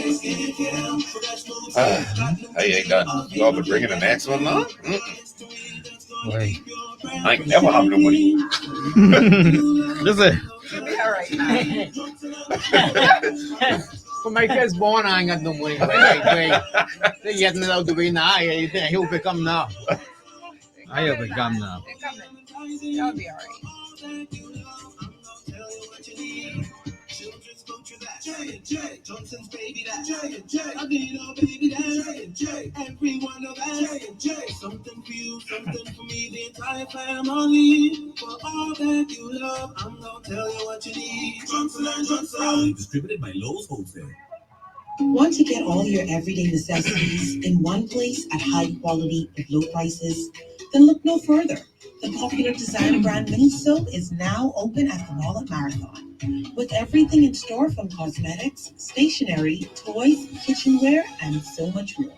I ain't done. Y'all been bringing the next one now? Wait. I ain't never have no money. Listen. You'll be all right now. When my kid's born, I ain't got no money. Wait. They get me out the way now. He'll become now. I have a gun now. They're coming. You'll be all right. Johnson's baby that Adino baby that everyone know that something for you, something for me, the entire family. For all that you love, I'm gonna tell you what you need. Johnson and Johnson, distributed by Lowe's Wholesale. Want to get all your everyday necessities in one place at high quality at low prices? Then look no further. The popular designer brand Miniso is now open at the mall at Marathon. With everything in store from cosmetics, stationery, toys, kitchenware, and so much more.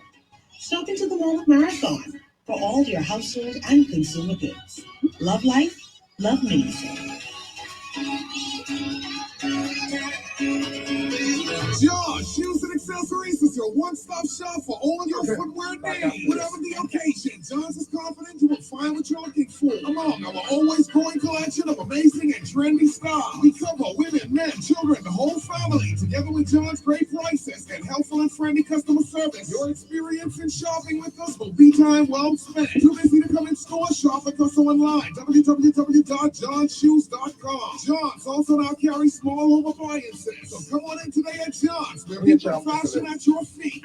Stop into the mall at Marathon for all your household and consumer goods. Love life, love Miniso. John Shoes and Accessories is your one-stop shop for all your footwear needs. Whatever the occasion, John's is confident you will find what you're looking for. Among our always growing collection of amazing and trendy styles, we cover women, men, children, the whole family. Together with John's great prices and helpful and friendly customer service, your experience in shopping with us will be time well spent. Too busy to come in store? Shop with us online. www.johnshoes.com. John's also now carries small home appliances. So come on in today at John's, where we put fashion at your feet.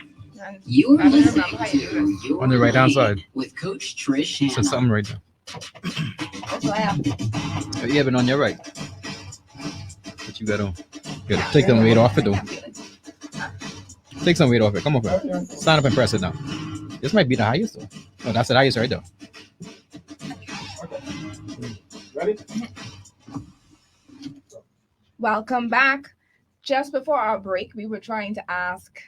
You're I don't listening remember how you do to Your On the right-hand Lane side. with Coach Trish Hannah. Said something right there. That's what I have. Yeah, but on your right. But you gotta take some weight off it though. Take some weight off it. Come on, man. Stand up and press it now. This might be the highest though. Oh, that's the highest right there. Ready? Welcome back. Just before our break, we were trying to ask,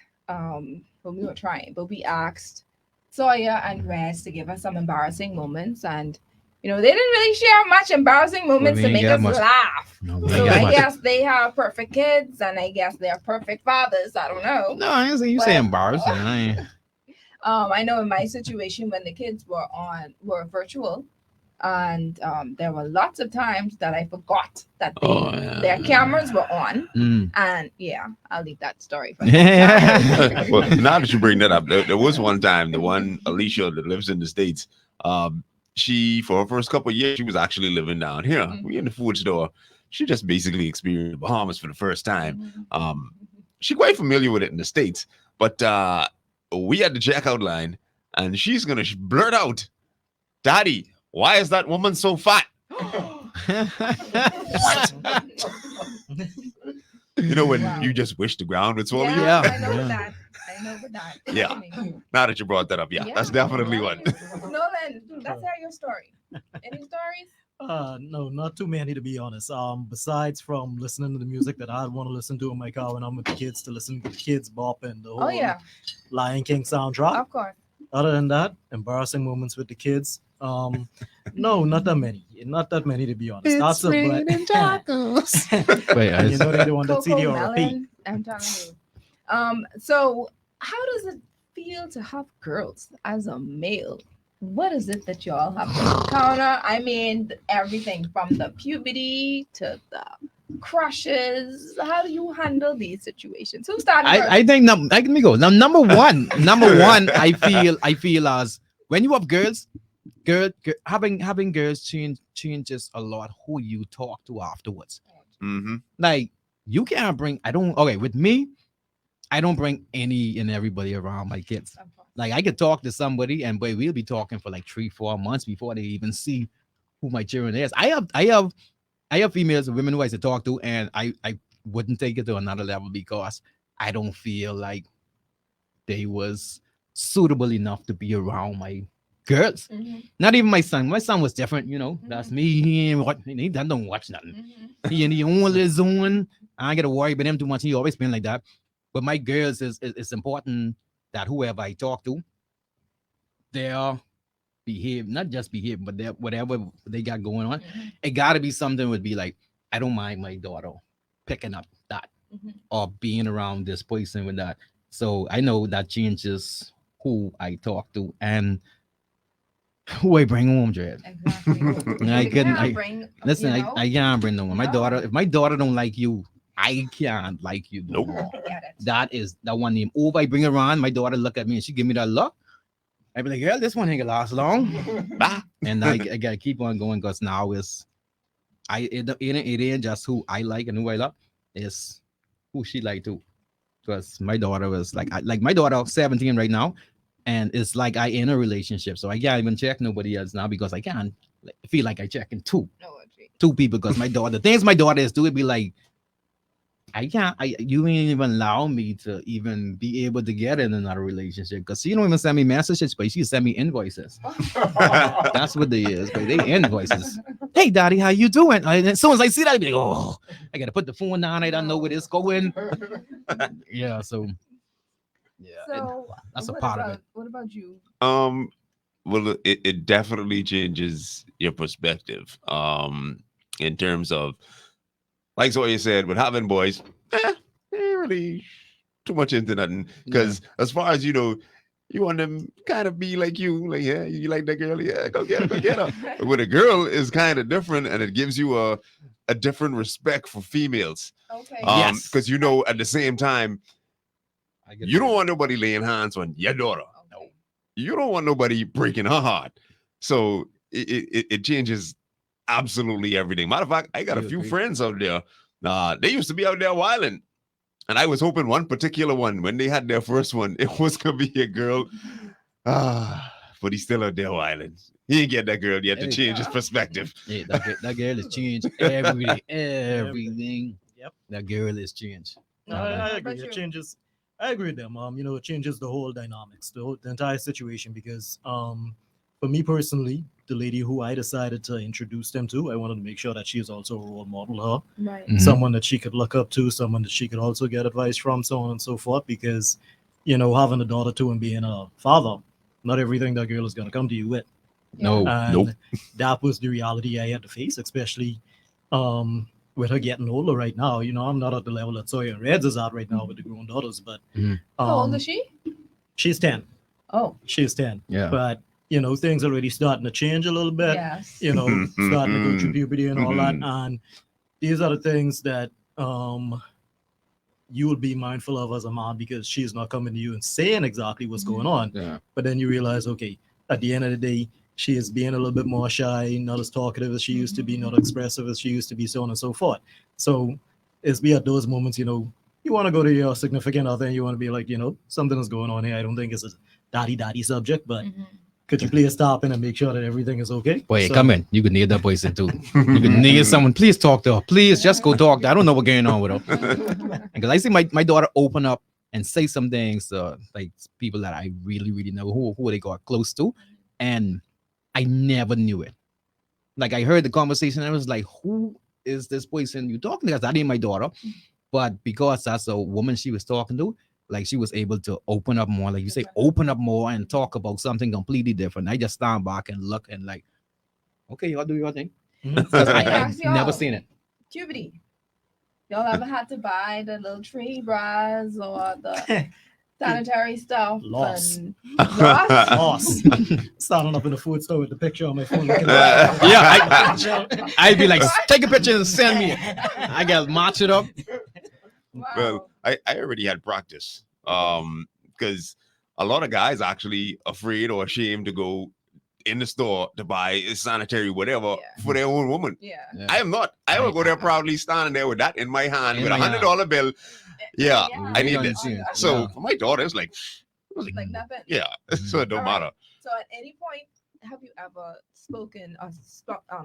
we asked Sawyer and Rez to give us some embarrassing moments, and they didn't really share much embarrassing moments to make us laugh. No, we So ain't got I much. guess they have perfect kids, and I guess they're perfect fathers. I don't know. No, I didn't say you say embarrassing. I ain't. I know in my situation when the kids were virtual, and there were lots of times that I forgot that their cameras were on, and I'll leave that story for Well, now that you bring that up, there was one time, the one Alicia that lives in the States, she, for her first couple of years, she was actually living down here. We in the food store. She just basically experienced the Bahamas for the first time. She's quite familiar with it in the States, but we had the checkout line, and she's going to blurt out, "Daddy, why is that woman so fat?" When you just wish the ground would swallow you? I know that. Yeah. Now that you brought that up, that's definitely one. Nolan, let's hear your story. Any stories? No, not too many to be honest. Besides from listening to the music that I'd want to listen to in my car when I'm with the kids, to listen to the kids bopping the whole Lion King soundtrack. Of course. Other than that, embarrassing moments with the kids. No, not that many. Not that many to be honest. That's raining tacos. Wait, you know they're the one that CD Coco or repeat. Melon, I'm telling you. So how does it feel to have girls as a male? What is it that y'all have to encounter? I mean, everything from the puberty to the crushes. How do you handle these situations? Who started first? I think let me go. Now number one, I feel as when you have girls, having girls changes a lot who you talk to afterwards. Mm-hmm. Like you can't bring I don't okay with me, I don't bring any and everybody around my kids. Like I could talk to somebody and boy, we'll be talking for like 3-4 months before they even see who my children is. I have females and women who I used to talk to, and I wouldn't take it to another level because I don't feel like they was suitable enough to be around my girls. Not even my son. My son was different, That's me. He ain't what he don't watch nothing. He in the only zone. I ain't gotta worry about him too much. He always been like that. But my girls is important that whoever I talk to, their behave, not just behave, but their whatever they got going on, it gotta be something would be like, I don't mind my daughter picking up that or being around this person with that. So I know that changes who I talk to and who I bring home, Dread. Exactly. I You couldn't. can't I bring, listen. you I, know? I can't bring no one. My No. daughter. If my daughter don't like you, I can't like you no Nope. more. Get it. That is that one name. Oh, if I bring her on, my daughter look at me and she give me that look. I be like, girl, this one ain't gonna last long. Bah. And I gotta keep on going because now it ain't just who I like and who I love. It's who she like too. Because my daughter was like my daughter 17 right now, and it's like I in a relationship, so I can't even check nobody else now because I can't feel like I checking No, Audrey. two people because my daughter the things my daughter is doing be like I can't. You ain't even allow me to even be able to get in another relationship because she don't even send me messages, but she send me invoices. That's what they is, but they invoices. Hey, daddy, how you doing? And as soon as I see that, I be like, oh, I gotta put the phone down. I don't know where it's going. Yeah, so yeah, So that's a what part of about it. what about you? Well, it definitely changes your perspective. In terms of like what you said, with having boys, ain't really too much into nothing. Because as far as you want them kind of be like you, like yeah, you like that girl, yeah, go get her, go get her. But with a girl is kind of different, and it gives you a different respect for females. Okay. Yes. Because at the same time, you don't want nobody laying hands on your daughter. Okay. You don't want nobody breaking her heart. So it changes absolutely everything. Matter of fact, I got a You few agree? friends out there. They used to be out there wilding. And I was hoping one particular one, when they had their first one, it was going to be a girl. But he's still out there wilding. He ain't get that girl yet to Hey. change his perspective. Yeah, that girl is changed everything. Everything. Yep. That girl is changed. No, Now I that- agree. It changes. I agree with them. It changes the whole dynamics, the entire situation. Because, for me personally, the lady who I decided to introduce them to, I wanted to make sure that she is also a role model. Right. Mhm. Someone that she could look up to, someone that she could also get advice from, so on and so forth. Because, having a daughter too and being a father, not everything that girl is gonna come to you with. No. And Nope. that was the reality I had to face, especially with her getting older right now. I'm not at the level that Sawyer and Reds is at right now with the grown daughters, but How old is she? she's 10. Oh, She's 10. Yeah. But, things already starting to change a little bit. yes. Starting to go through Mhm. puberty and all that. Mhm. And these are the things that you would be mindful of as a mom because she's not coming to you and saying exactly what's going on. Yeah. But then you realize, okay, at the end of the day, she is being a little bit more shy, not as talkative as she used to be, not expressive as she used to be, so on and so forth. So it's be at those moments, you want to go to your significant other and you want to be like, something is going on here. I don't think it's a daddy subject, but could you please stop in and make sure that everything is okay? Boy, So- come in. You could need that person too. You could need someone. Please talk to her. Please just go talk to her. I don't know what's going on with her. Because I see my daughter open up and say some things like people that I really, really know who they got close to. And I never knew it. Like I heard the conversation and I was like, who is this person you talking to? Because that ain't my daughter. But because that's a woman she was talking to, like she was able to open up more, like you say, open up more and talk about something completely different. I just stand back and look and like, okay, y'all do your thing. Mhm. Because I Yes, have never y'all. seen it. Puberty. Y'all ever had to buy the little tree bras or the sanitary stuff? Loss. And lost? Loss. Starting up in the food store with the picture on my phone. Looking Yeah, I'd be like, take a picture and send me it. I gotta match it up. Wow. Well, I already had practice. Because a lot of guys actually afraid or ashamed to go in the store to buy a sanitary whatever Yeah. for their own woman. Yeah. Yeah. I am not. I will go there proudly standing there with that in my hand In with a my hand. $100 bill. Yeah, I need Really this. understand. So Yeah. for my daughter, it's like Like nothing. yeah, so it don't All right. matter. So at any point, have you ever spoken or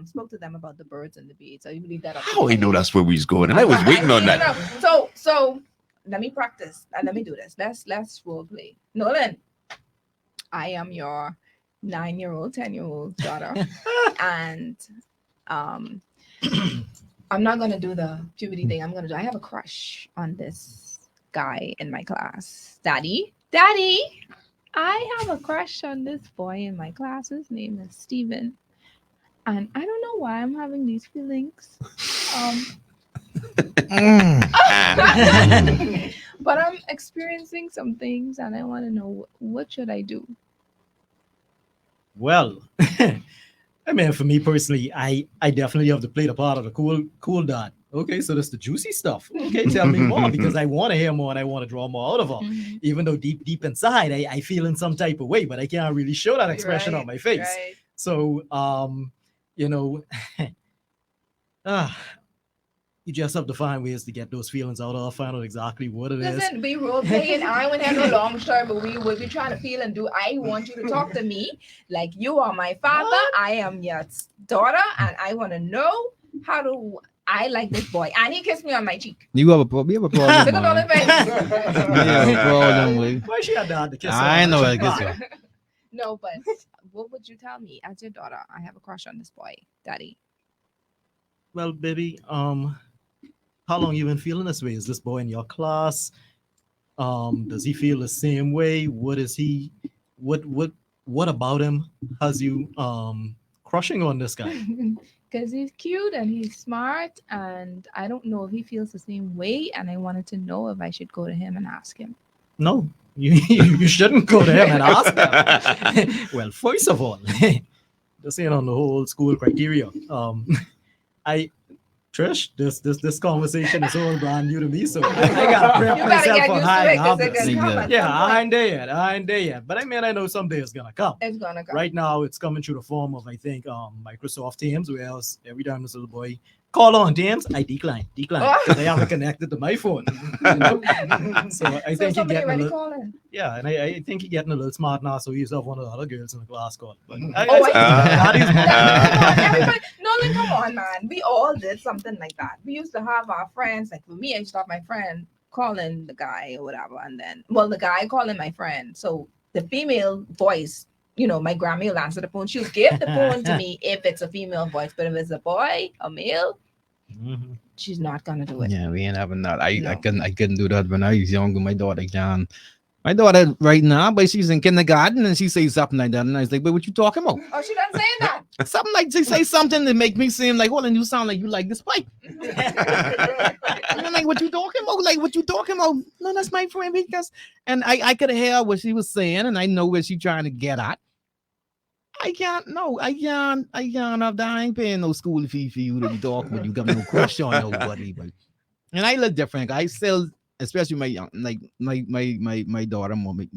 spoke to them about the birds and the bees? Or you believe that? How I know that's where we was going, and I was waiting on that. So let me practice and let me do this. Let's role play. Nolan, I am your 9-year-old, 10-year-old daughter, and I'm not gonna do the puberty thing. I have a crush on this guy in my class. Daddy, I have a crush on this boy in my class. His name is Steven. And I don't know why I'm having these feelings. But I'm experiencing some things and I want to know what should I do? Well, I mean, for me personally, I definitely have to play the part of the cool dad. Okay, so that's the juicy stuff. Okay, tell me more because I want to hear more and I want to draw more out of her. Mhm. Even though deep inside, I feel in some type of way, but I can't really show that expression on my face. Right. So, you know, you just have to find ways to get those feelings out of her, find out exactly what it is. Listen, be role playing. I wouldn't have no long story, but we will be trying to feel and do. I want you to talk to me like you are my father. I am your daughter, and I want to know how do I like this boy. And he kissed me on my cheek. You have a problem. You have a problem. Look at all man. the face. You have a problem with. Why she had to kiss her? I know I I guess so. No, but what would you tell me as your daughter? I have a crush on this boy, Daddy. Well, baby, how long you been feeling this way? Is this boy in your class? Does he feel the same way? What is he? What about him has you crushing on this guy? Because he's cute and he's smart, and I don't know if he feels the same way. And I wanted to know if I should go to him and ask him. No, you shouldn't go to him and ask him. Well, first of all, just on the whole school criteria. I Trish, this conversation is all brand new to me, so I gotta prep You gotta myself get for used high to it because habits. it's gonna come at Yeah, some I point. ain't there yet. But I mean, I know someday it's gonna come. It's gonna come. Right now, it's coming through the form of I think Microsoft Teams, where else every time this little boy call on Teams, I decline because I haven't connected to my phone. You know? So I So think he somebody getting a already little, calling. yeah, and I think he getting a little smart now, so he's off one of the other girls in the class call. But Oh, I that is everybody, Nolan, come on, man. We all did something like that. We used to have our friends, like for me, I used to have my friend calling the guy or whatever, and then the guy calling my friend. So the female voice, my grandma will answer the phone. She'll give the phone to me if it's a female voice, but if it's a boy, a male, Mhm. she's not gonna do it. Yeah, we ain't having that. I No. couldn't do that when I was younger. My daughter can. My daughter right now, but she's in kindergarten and she says something like that, and I was like, "But what you talking about?" Oh, she done saying that. Something like she say something that make me seem like, "Hold on, you sound like you like this pipe." And I'm like, "What you talking about? Like, what you talking about?" No, that's my friend because, and I could hear what she was saying, and I know what she trying to get at. I can't. No, I can't. I ain't paying no school fee for you to be talking with. You got no crush on nobody, but and I look different. I still, especially my young, like my daughter, mommy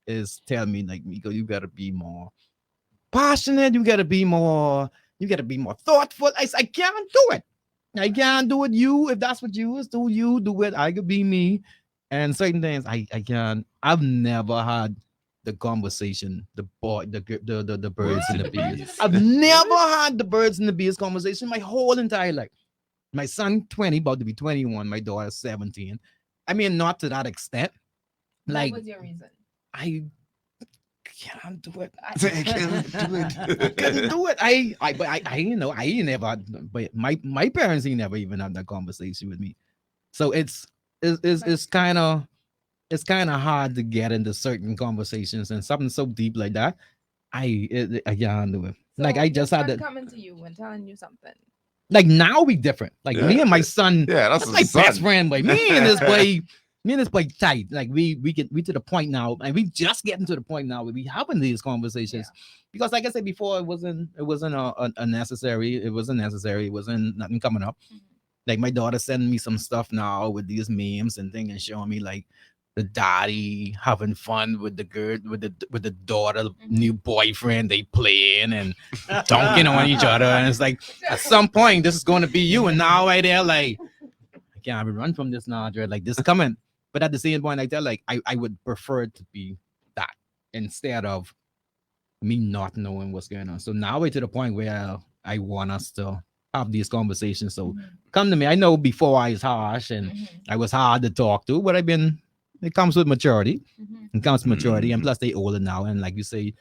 is telling me like, Miko, you gotta be more passionate. You gotta be more thoughtful. I can't do it. I can't do it. You, if that's what you is, do you do it? I could be me, and certain things I can't. I've never had the conversation, the birds and the bees. I've never had the birds and the bees conversation my whole entire life. My son 20, about to be 21. My daughter 17. I mean, not to that extent. Like What was your reason? I can't do it. I can't do it. I couldn't do it. I ain't never. But my parents ain't never even had that conversation with me. So it's kind of hard to get into certain conversations and something so deep like that. I can't do it. So Like I just your had friend to. coming to you and telling you something. Like now we different. Like me and my Yeah. son, Yeah, that's that's his my best son. friend. Like me and this boy, tight. Like we to the point now, and we just getting to the point now where we having these conversations. Because like I said before, it wasn't a necessary. It wasn't necessary. It wasn't nothing coming up. Like my daughter sending me some stuff now with these memes and things and showing me like the daddy having fun with the girl with the daughter new boyfriend they playing and dunking on each other, and it's like at some point this is going to be you, and now right there like I can't run from this now, Dre. Like this coming. But at the same point, like that, like I would prefer it to be that instead of me not knowing what's going on. So now we're to the point where I want us to have these conversations. So come to me. I know before I was harsh and I was hard to talk to, but it comes with maturity. It comes with maturity. And plus they older now. And like you say,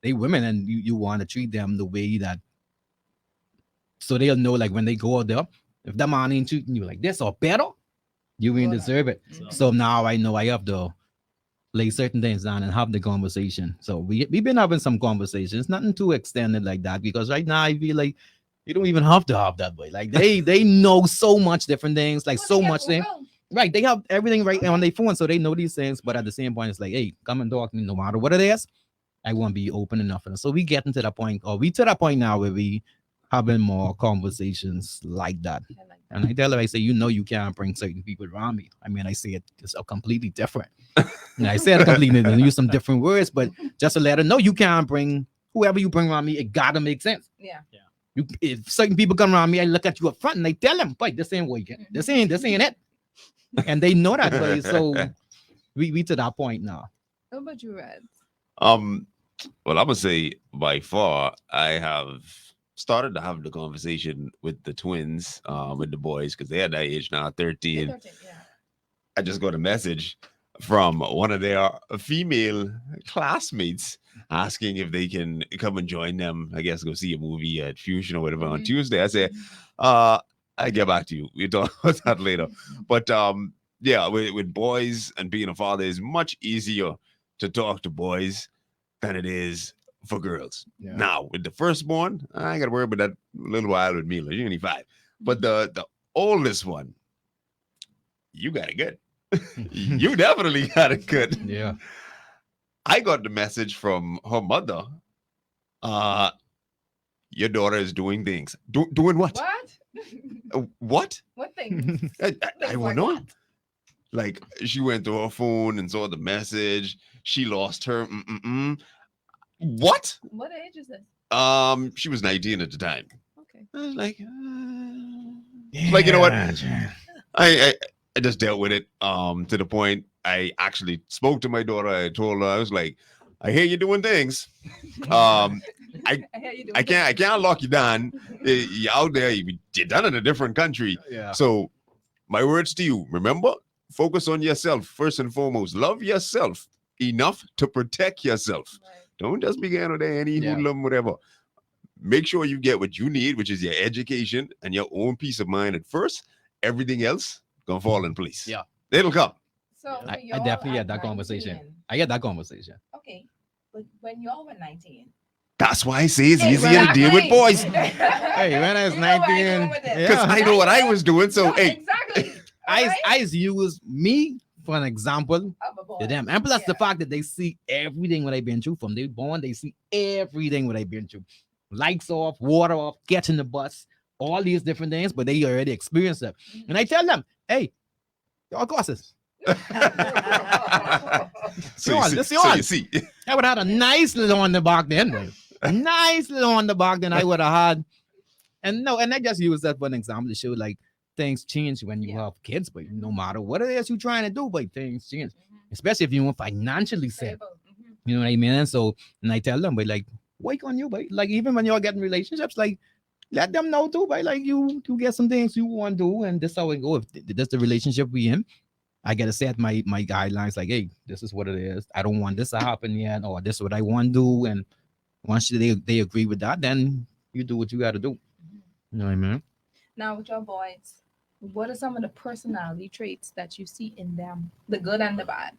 they women and you want to treat them the way that so they'll know like when they go out there, if that man ain't treating you like this or better, you ain't deserve it. So now I know I have to lay certain things down and have the conversation. So we've been having some conversations, nothing too extended like that, because right now I feel like you don't even have to have that way. Like they know so much different things, like so much things. Right. They have everything right on their phone, so they know these things. But at the same point, it's like, hey, come and talk to me no matter what it is. I won't be open enough. And so we getting to that point, or we to that point now where we having more conversations like that. And I tell her, I say, you can't bring certain people around me. I mean, I say it just completely different. And I said it completely and use some different words, but just to let her know, you can't bring whoever you bring around me. It gotta make sense. Yeah. If certain people come around me, I look at you up front and I tell them, "Boy, this ain't working. This ain't it." And they know that, buddy. So we to that point now. How about you, Red? Well, I'm gonna say by far I have started to have the conversation with the twins, with the boys, because they're that age now, 13. 13, yeah. I just got a message from one of their female classmates asking if they can come and join them. I guess go see a movie at Fusion or whatever on Tuesday. I said, I get back to you. We talk about that later. But yeah, with boys and being a father is much easier to talk to boys than it is for girls. Yeah. Now, with the firstborn, I got to worry about that a little while with Mila. She's only 5. But the oldest one, you got it good. You definitely got it good. Yeah. I got the message from her mother. Your daughter is doing things. Doing what? What? What? What thing? I want to know. Like she went to her phone and saw the message. She lost her. What? What age is this? She was 19 at the time. Okay. I was like, like, you know what? I just dealt with it. To the point I actually spoke to my daughter. I told her, I was like, I hear you doing things. I can't lock you down. You're out there. You're done in a different country. Yeah. So my words to you, remember, focus on yourself first and foremost. Love yourself enough to protect yourself. Right. Don't just begin with any hoodlum, whatever. Make sure you get what you need, which is your education and your own peace of mind at first. Everything else gonna fall in place. Yeah. It'll come. So I definitely had that conversation. I had that conversation. Okay. But when y'all were 19. That's why I say it's easier to deal with boys. Hey, when I was 19, because I know what I was doing. So no, hey, exactly. I use me for an example to them. And plus the fact that they see everything what I've been through from they born, they see everything what I've been through. Lights off, water off, getting the bus, all these different things, but they already experienced it. And I tell them, hey, y'all courses. So you see. I would have had a nice little on the back then, man. A nice little on the back then I would have had. And I just use that for an example to show like things change when you have kids, but no matter what it is you're trying to do, but things change. Especially if you want financially set. You know what I mean? And so, and I tell them, but like, wake on you, but like even when you're getting relationships, like let them know too, but like you get some things you want to do, and this is how it go. If that's the relationship we in, I gotta set my guidelines, like, hey, this is what it is. I don't want this to happen yet, or this is what I want to do. And once they agree with that, then you do what you gotta do. You know what I mean? Now with your boys, what are some of the personality traits that you see in them? The good and the bad.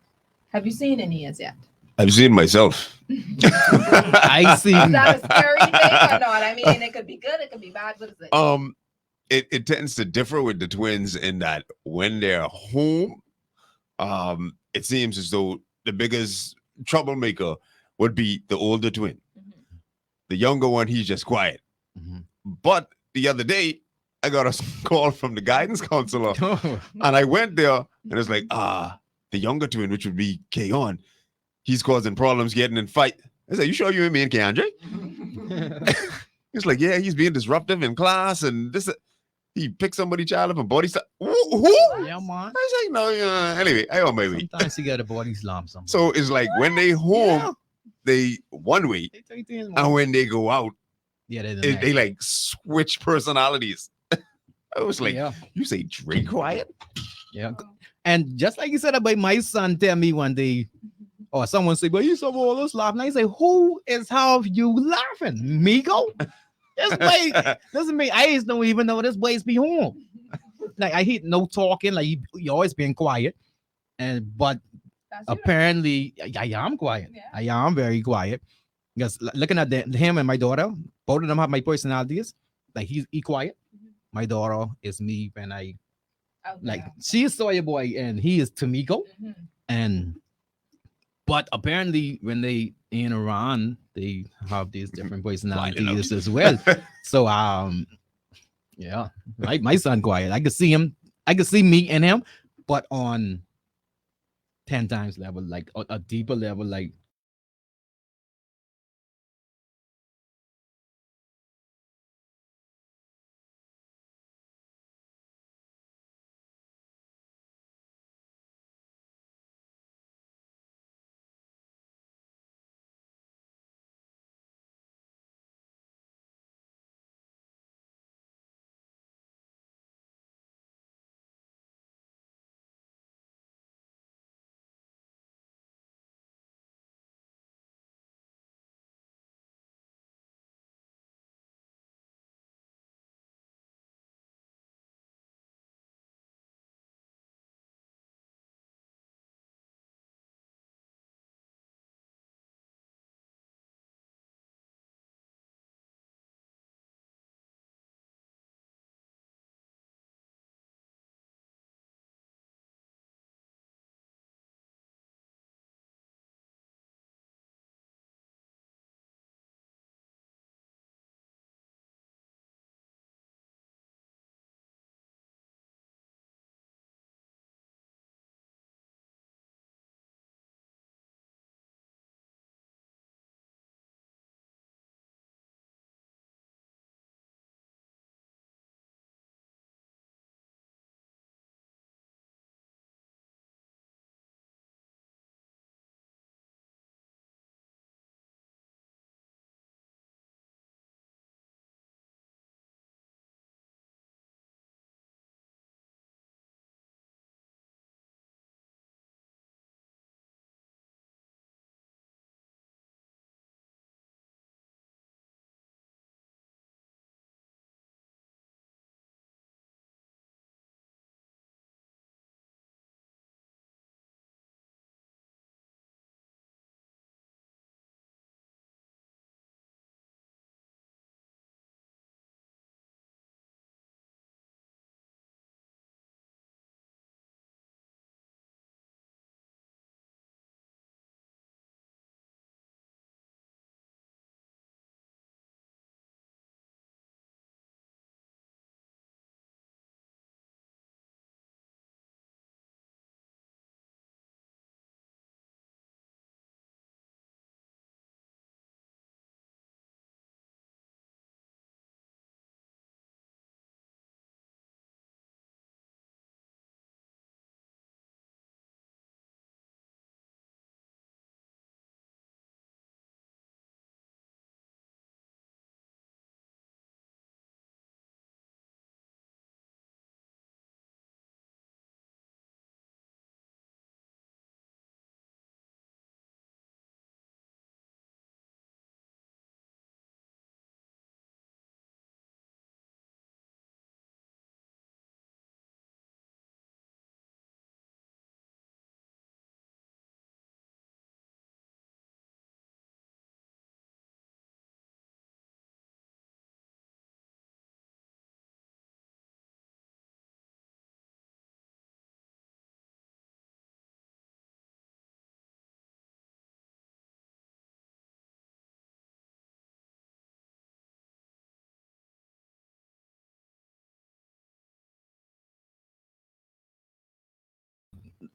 Have you seen any as yet? I've seen myself. I see. Is that a scary thing or not? I mean, it could be good, it could be bad. What is it? it tends to differ with the twins in that when they're home, it seems as though the biggest troublemaker would be the older twin. The younger one, he's just quiet. Mhm. But the other day, I got a call from the guidance counselor, Oh, and I went there, and it's like, the younger twin, which would be Kayon, he's causing problems, getting in fight. I said, "You sure you ain't me and Keandre?" He's like, "Yeah, he's being disruptive in class, and this." He picked somebody child up and body stuff. Who? yeah, man. I was like, no, anyway, I on my way. Sometimes you got a body slam somebody. So it's like when they home, Yeah. they one way, They take things, man. and when they go out, Yeah, they they like switch personalities. I was like, yeah, you say Drake quiet? yeah. And just like you said about my son, tell me one day, or someone say, "But you saw all us laughing." I say, "Who is half you laughing, Migo?" This way, listen to me. I just don't even know this ways be home. Like I hear no talking. Like you always being quiet, and but That's it. apparently I am quiet. Yeah. I am very quiet because looking at him and my daughter, both of them have my personalities. Like he quiet. My daughter is me when I Out like there. she is Sawyer Boy and he is Tamiko. Mhm. And but apparently when they in Iran, they have these different personalities as well. So yeah, my son quiet. I could see him, I could see me and him, but on 10 times level, like a deeper level, like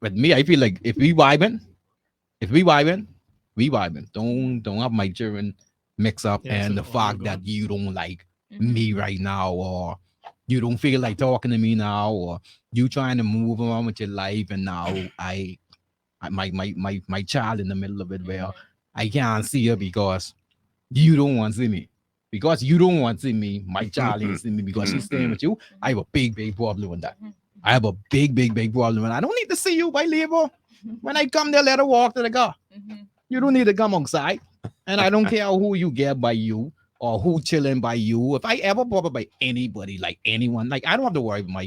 with me, I feel like if we vibing, we vibing. Don't have my children mix up Yeah, and so the all fact good. that you don't like Mhm. me right now, or you don't feel like talking to me now, or you trying to move on with your life, and now my child in the middle of it where I can't see her because you don't want to see me. Because you don't want to see me, my child ain't see me because she's staying with you. I have a big problem with that. I have a big problem. And I don't need to see you by labor. When I come there, let her walk to the car. You don't need to come outside. And I don't care who you get by you or who chilling by you. If I ever pop up by anybody, like anyone, like I don't have to worry about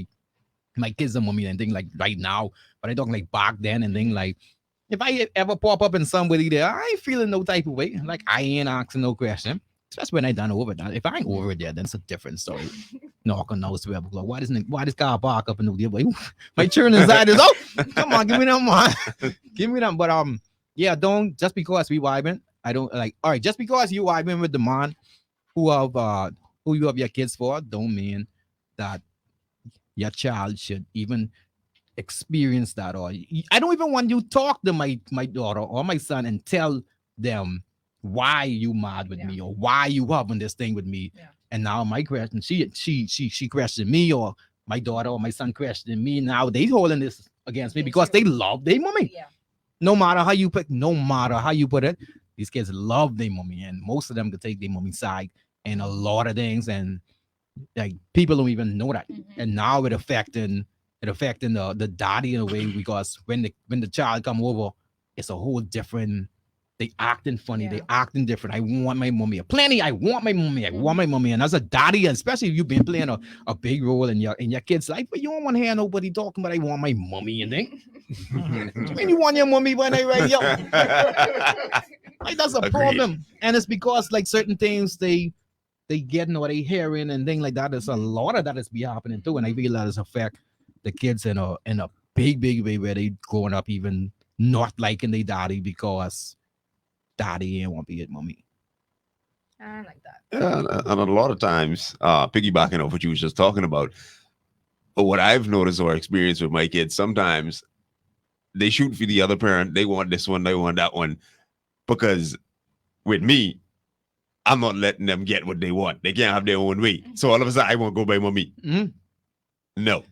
my kids and mommy and thing like right now. But I talking like back then and thing like if I ever pop up in somebody there, I ain't feeling no type of way. Like I ain't asking no question. Especially when I done over that. If I ain't over there, then it's a different story. Knock on those 12 o'clock. Why this car park up in the boy? My children inside is oh come on, give me them man. Give me them. But yeah, don't just because we vibing. I don't like all right, just because you vibing with the man who have who you have your kids for, don't mean that your child should even experience that. Or I don't even want you to talk to my daughter or my son and tell them why you mad with me or why you having this thing with me. And now my question, she questioned me, or my daughter or my son questioning me. Now they holding this against me because they love their mommy. No matter how you put, no matter how you put it, these kids love their mommy, and most of them could take their mommy side in a lot of things, and like people don't even know that. And now it affecting the daddy in a way because when the child come over, it's a whole different. They acting funny. They acting different. I want my mommy. Plenty. I want my mommy. I want my mommy. And as a daddy, and especially if you've been playing a big role in your kid's life, but you don't want to hear nobody talking. But I want my mommy and thing. When you want your mommy when I right yo, like that's a Agreed. problem. And it's because like certain things they getting or they hearing and things like that. There's a lot of that is be happening too, and I feel that is affect the kids in a big way where they growing up even not liking their daddy because daddy ain't want to be with mommy. I like that. Yeah, and a lot of times, piggybacking off what you was just talking about, what I've noticed or experienced with my kids, sometimes they shoot for the other parent. They want this one, they want that one, because with me, I'm not letting them get what they want. They can't have their own way. So all of a sudden, I won't go by mommy. Mhm. No.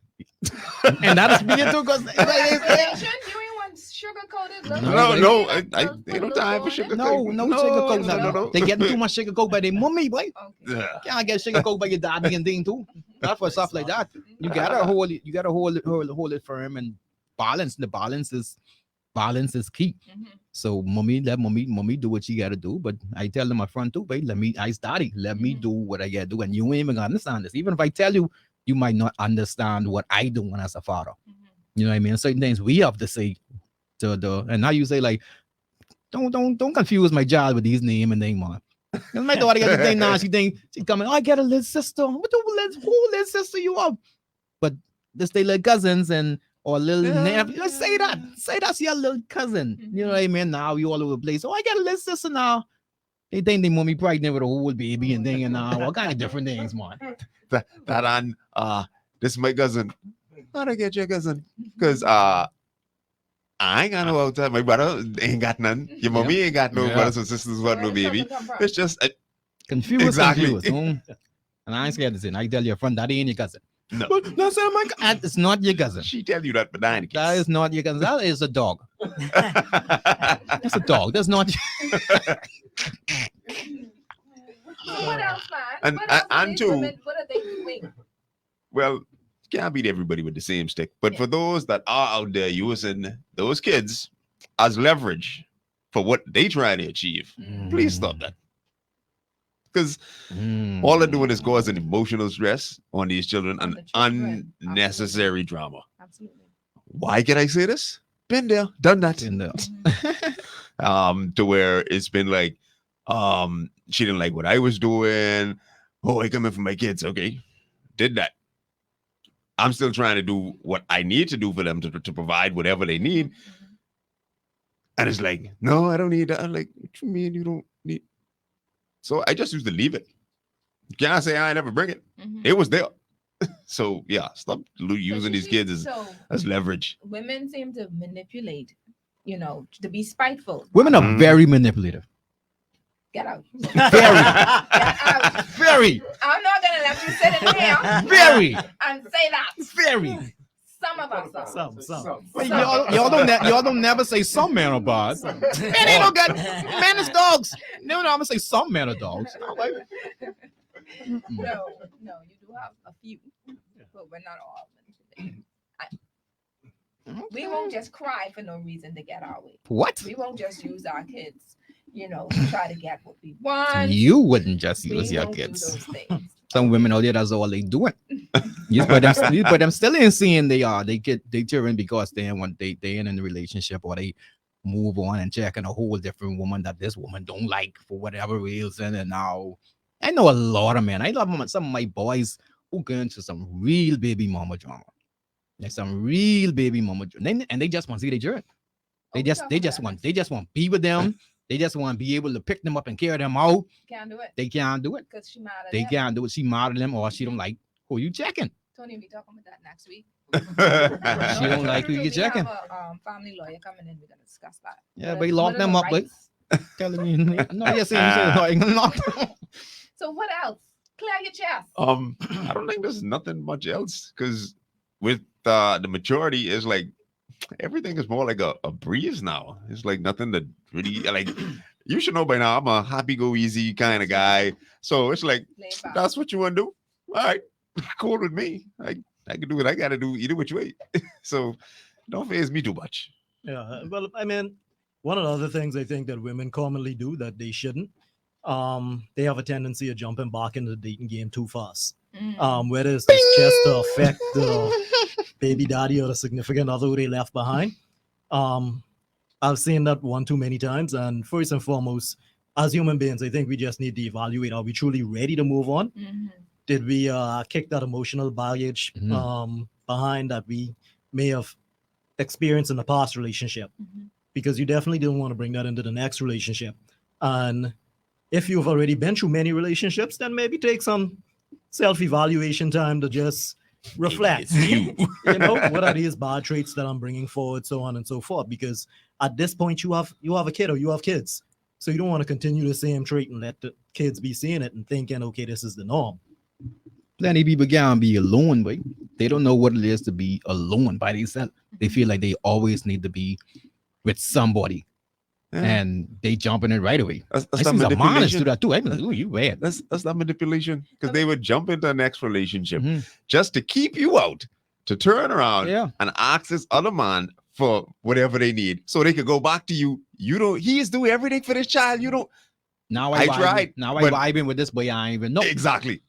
And that is being too because Relation? You ain't want sugar coated? No, I ain't no time for sugar. no sugar coat. No. They getting too much sugar coat by their mommy, boy. Yeah. Can't get sugar coat by your daddy and thing too. Not for stuff like that. You gotta hold it. You gotta hold it firm and balance. The balance is key. So mommy, let mommy do what she gotta do. But I tell them up front too, babe, I study. Let me do what I gotta do. And you ain't even gonna understand this. Even if I tell you, you might not understand what I do when as a father. You know what I mean? Certain things we have to say to the and now you say like, don't confuse my child with these name and thing, man. Because my daughter got the thing now, she coming, oh, I got a little sister. What the who little sister you have? But this they little cousins and or little nephew. Just say that. Say that's your little cousin. You know what I mean? Now you all over the place. Oh, I got a little sister now. They think they mommy pregnant with a whole baby and thing and all kind of different things, man. That on this is my cousin. How to get your cousin? Because I ain't got no outside. My brother ain't got none. Your mommy ain't got no brothers and sisters who got no baby. It's just Confused. Exactly. And I ain't scared to say. I tell your friend that ain't your cousin. no. But that's my cousin. It's not your cousin. She tell you that, but I ain't. That is not your cousin. That is a dog. That's a dog. That's not. What else, man? And- What else are and these two- women- what are they doing? Well, can't beat everybody with the same stick. But for those that are out there using those kids as leverage for what they try to achieve, please stop that. Because all they're doing is causing emotional stress on these children On and the children. unnecessary drama. Absolutely. Why can I say this? Been there, done that. In the- To where it's been like, she didn't like what I was doing. Oh, I come in for my kids. Okay, did that. I'm still trying to do what I need to do for them to provide whatever they need. And it's like, no, I don't need that. I'm like, what you mean you don't need? So I just used to leave it. You can't say I never bring it. It was there. So yeah, stop using these kids as leverage. Women seem to manipulate, to be spiteful. Women are Mhm. very manipulative. Get out. Very, Get out. very, I'm not gonna let you sit in here very, and say that. very. Some of us are. Some. Hey, y'all don't never say some men are bad. Man, they don't got men is dogs. No, I'm gonna say some men are dogs. I'm like, No, you do have a few, but we're not all manipulating. We won't just cry for no reason to get our way. what? We won't just use our kids, to try to get what we want. You wouldn't just We use your won't do kids. those things. Some women out there, that's all they doing. You put them still in seeing they children because they in a relationship, or they move on and checking a whole different woman that this woman don't like for whatever reason. And now I know a lot of men. I love some of my boys who get into some real baby mama drama. Like some real baby mama drama. And they just want to see their children. They just want to be with them. They just want to be able to pick them up and carry them out. Can't do it. They can't do it. Because she mad at They them. can't do it. She mad at them, or she don't like who you checking. Tony, we talking about that next week. She don't like who you We checking. have a family lawyer coming in. We're gonna discuss that. Yeah, What but he are- locked what are them the up, but rights? telling me no, yes, locked them up. So what else? Clear your chest. I don't think there's nothing much else, because with the maturity is like everything is more like a breeze now. It's like nothing that really like. You should know by now I'm a happy go easy kind of guy. So it's like Laid back. that's what you want to do. All right, cool with me. I can do what I got to do either which way. So don't faze me too much. Yeah. Well, I mean, one of the other things I think that women commonly do that they shouldn't, they have a tendency of jumping back into the dating game too fast. Whether it's just to affect the baby daddy or the significant other who they left behind. I've seen that one too many times. And first and foremost, as human beings, I think we just need to evaluate: are we truly ready to move on? Did we kick that emotional baggage behind that we may have experienced in the past relationship? Because you definitely don't want to bring that into the next relationship. And if you've already been through many relationships, then maybe take some self-evaluation time to just reflect. What are these bad traits that I'm bringing forward, so on and so forth. Because at this point, you have a kid or you have kids, so you don't want to continue the same trait and let the kids be seeing it and thinking, okay, this is the norm. Plenty of people can be alone, but they don't know what it is to be alone by themselves. They feel like they always need to be with somebody. Yeah. And they jump in it right away. That's I not see some models manipulation. do that too. I'm like, ooh, you bad. That's not manipulation, because they would jump into the next relationship Mhm. just to keep you out, to turn around Yeah. and ask this other man for whatever they need, so they could go back to you. You don't. He is doing everything for this child. You don't. Now I vibing- tried, Now but- I vibing with this boy. I ain't even know. Exactly.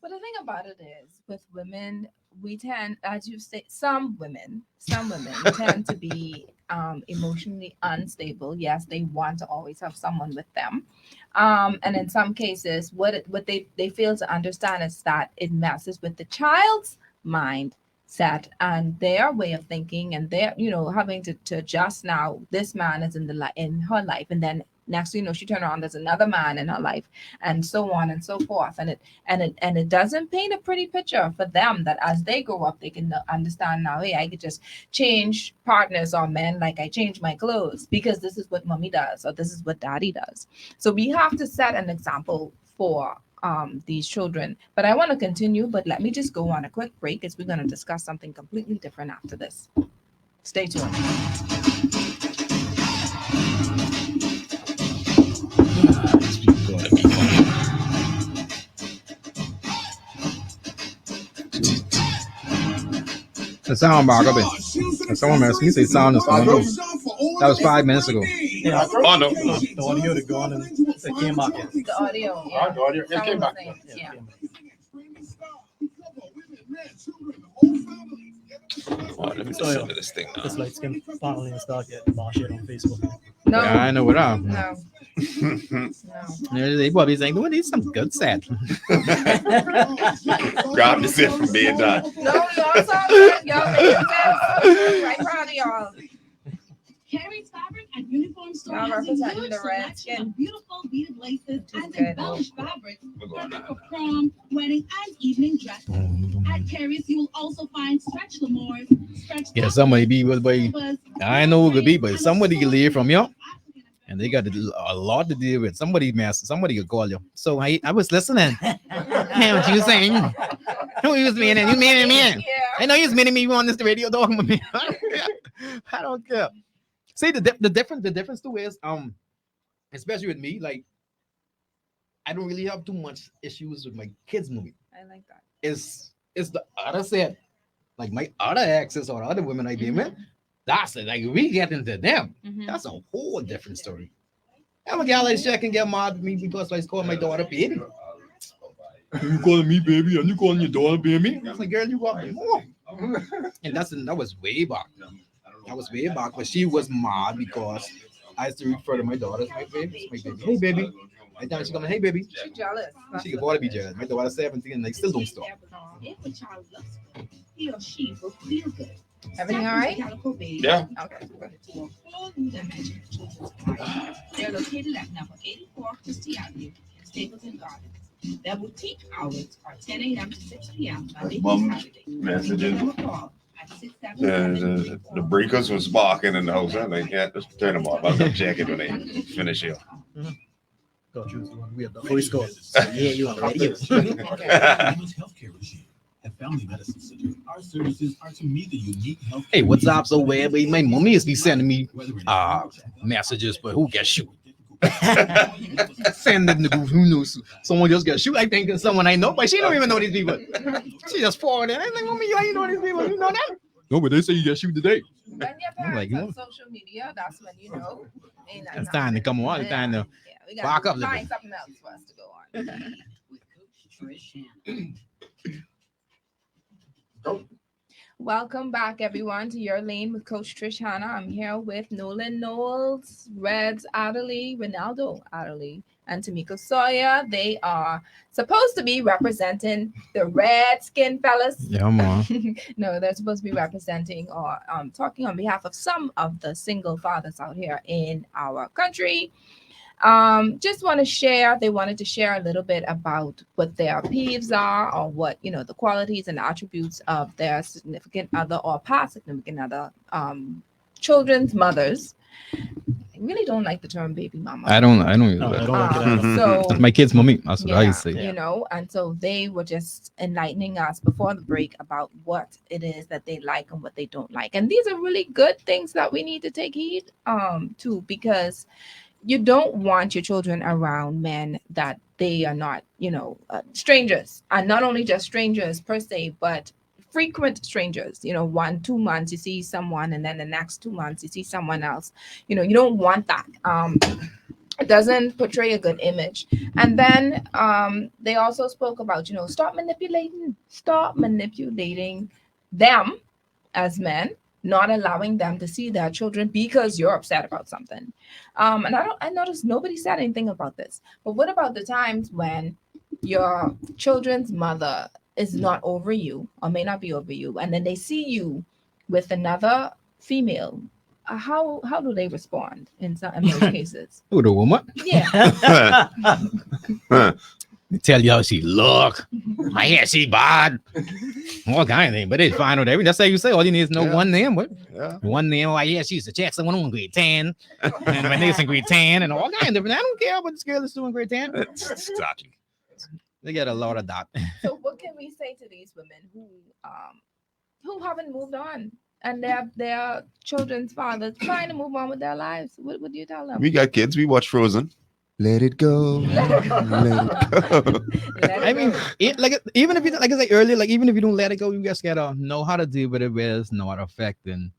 But the thing about it is, with women, we tend, as you say, some women tend to be emotionally unstable. Yes, they want to always have someone with them. And in some cases, what they fail to understand is that it messes with the child's mind set and their way of thinking, and they're having to adjust. Now this man is in her life, and then next thing you know, she turned around, there's another man in her life, and so on and so forth. And it doesn't paint a pretty picture for them, that as they grow up, they can understand now, hey, I could just change partners or men like I change my clothes, because this is what mommy does, or this is what daddy does. So we have to set an example for these children. But I want to continue, but let me just go on a quick break, as we're going to discuss something completely different after this. Stay tuned. The sound bar, go ahead. Someone asked me to say sound is on. That was 5 minutes ago. Yeah, Oh no. the audio had gone and it came back in. The audio, yeah. The audio, it Someone came was back. saying, yeah. Oh, let me So, just yeah. send this thing now. This light skin finally start getting bar shit on Facebook. No, Yeah, I know what up. no, no. They probably saying, "Oh, these some good set." Grab this in from being done. No, y'all saw good. Y'all making sense. I'm right proud of y'all. Carrie's Fabric and Uniform Store Y'all has a representing huge the red selection skin. of beautiful beaded laces and good. embellished fabrics, perfect for prom, wedding, and evening dress. At Carrie's, you will also find stretch lamores, stretch Yeah, somebody be with boy. toppers, I know who could be, but and somebody can assorted leave from you, African and they got a lot to deal with. Somebody could call you. So I was listening. Hey, what you saying? Who you was meaning? You meaning me? Yeah. I know you was meaning me on this radio talking with me. I don't care. See the difference too is especially with me, like I don't really have too much issues with my kids movie. I like that. It's the other side, like my other exes or other women I deal with. That's it. Like we get into them. Mhm. That's a whole different story. I'm a gal like check and get mad at me because I call my daughter baby. You calling me baby and you calling your daughter baby? I was like, girl, you got me more. And that was way back. That was way back, but she was mad because I used to refer to my daughter as my baby. My baby. Hey baby. I thought she coming, hey baby. She jealous. She could be jealous. My daughter's 17 and they still don't stop. If a child looks good, he or she will feel good. Everything all right? Yeah. Okay. To a whole new dimension of children's life. They're located at number 84 Christie Avenue, Stapleton Gardens. Their boutique hours are 10 a.m. to 6 p.m. Monday through Saturday. Messages. Give them a call at 677 The breakers was barking in the house. I'm like, yeah, just turn them off. I'll come check it when they finish here. Got you. We have the voice call. Yeah, you already. Women's healthcare regime at Family Medicine Center. Our services are to meet the unique health. Hey, what's up? So where my mommy is be sending me messages, but who gets shoot? Send them to who knows? Someone just got shoot. I think it's someone I know, but she don't even know these people. She just forwarded. I'm like, mommy, how you know these people? You know that? No, but they say you got shoot today. When your I'm like, parents no. on social media, that's when you know. Ain't that It's time to come on. It's time to Yeah, we got rock to up a little find bit. something else for us to go on. With Coach Trish Hanna. Welcome back, everyone, to Your Lane with Coach Trish Hanna. I'm here with Nolan Knowles, Reds Adderley, Ronaldo Adderley, and Tamika Sawyer. They are supposed to be representing the red skin fellas. Yeah, man. No, they're supposed to be representing or talking on behalf of some of the single fathers out here in our country. Just want to share, they wanted to share a little bit about what their peeves are or what, the qualities and attributes of their significant other or past significant other, children's mothers. I really don't like the term baby mama. I don't use No, I that. don't like it either. So That's my kid's mommy. That's what I yeah, say. and so they were just enlightening us before the break about what it is that they like and what they don't like. And these are really good things that we need to take heed to, because you don't want your children around men that they are not, strangers, and not only just strangers per se, but frequent strangers. 1-2 months you see someone, and then the next 2 months you see someone else. You don't want that. It doesn't portray a good image. And then they also spoke about, stop manipulating them as men, not allowing them to see their children because you're upset about something. And I noticed nobody said anything about this. But what about the times when your children's mother is not over you or may not be over you, and then they see you with another female? How do they respond in those cases? Who, the woman? Yeah. They tell you how she look. My hair, she bad. All kind of thing. But they find out everything. That's how you say. All you need is know one name. What? Yeah. One name. Oh, yeah, she used to check someone on grade 10. And my niece in grade 10 and all kind of different. I don't care what this girl is doing grade 10. Exactly. They get a lot of that. So what can we say to these women who haven't moved on and their children's fathers trying to move on with their lives? What would you tell them? We got kids. We watch Frozen. Let it go. Let it go. I mean, even if you, like I said earlier, like even if you don't let it go, you just gotta know how to deal with it where it's not affecting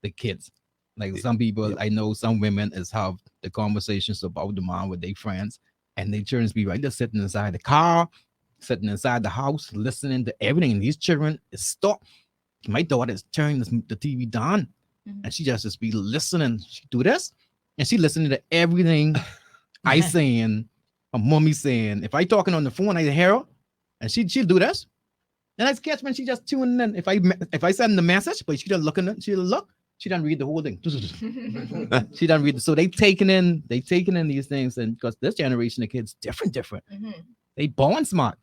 the kids. Like some people, I know some women is have the conversations about the mom with their friends, and they children be right there sitting inside the car, sitting inside the house, listening to everything. And these children is stop. My daughter is turning the TV down, and she just be listening. She do this, and she listening to everything I saying, her mommy saying. If I talking on the phone, I hear her, and she'll do this. And I catch when she just tuning in. If I send the message, but she just looking, she'll look, She done read the whole thing. She done read. So they taking in these things, and because this generation of kids different. They born smart.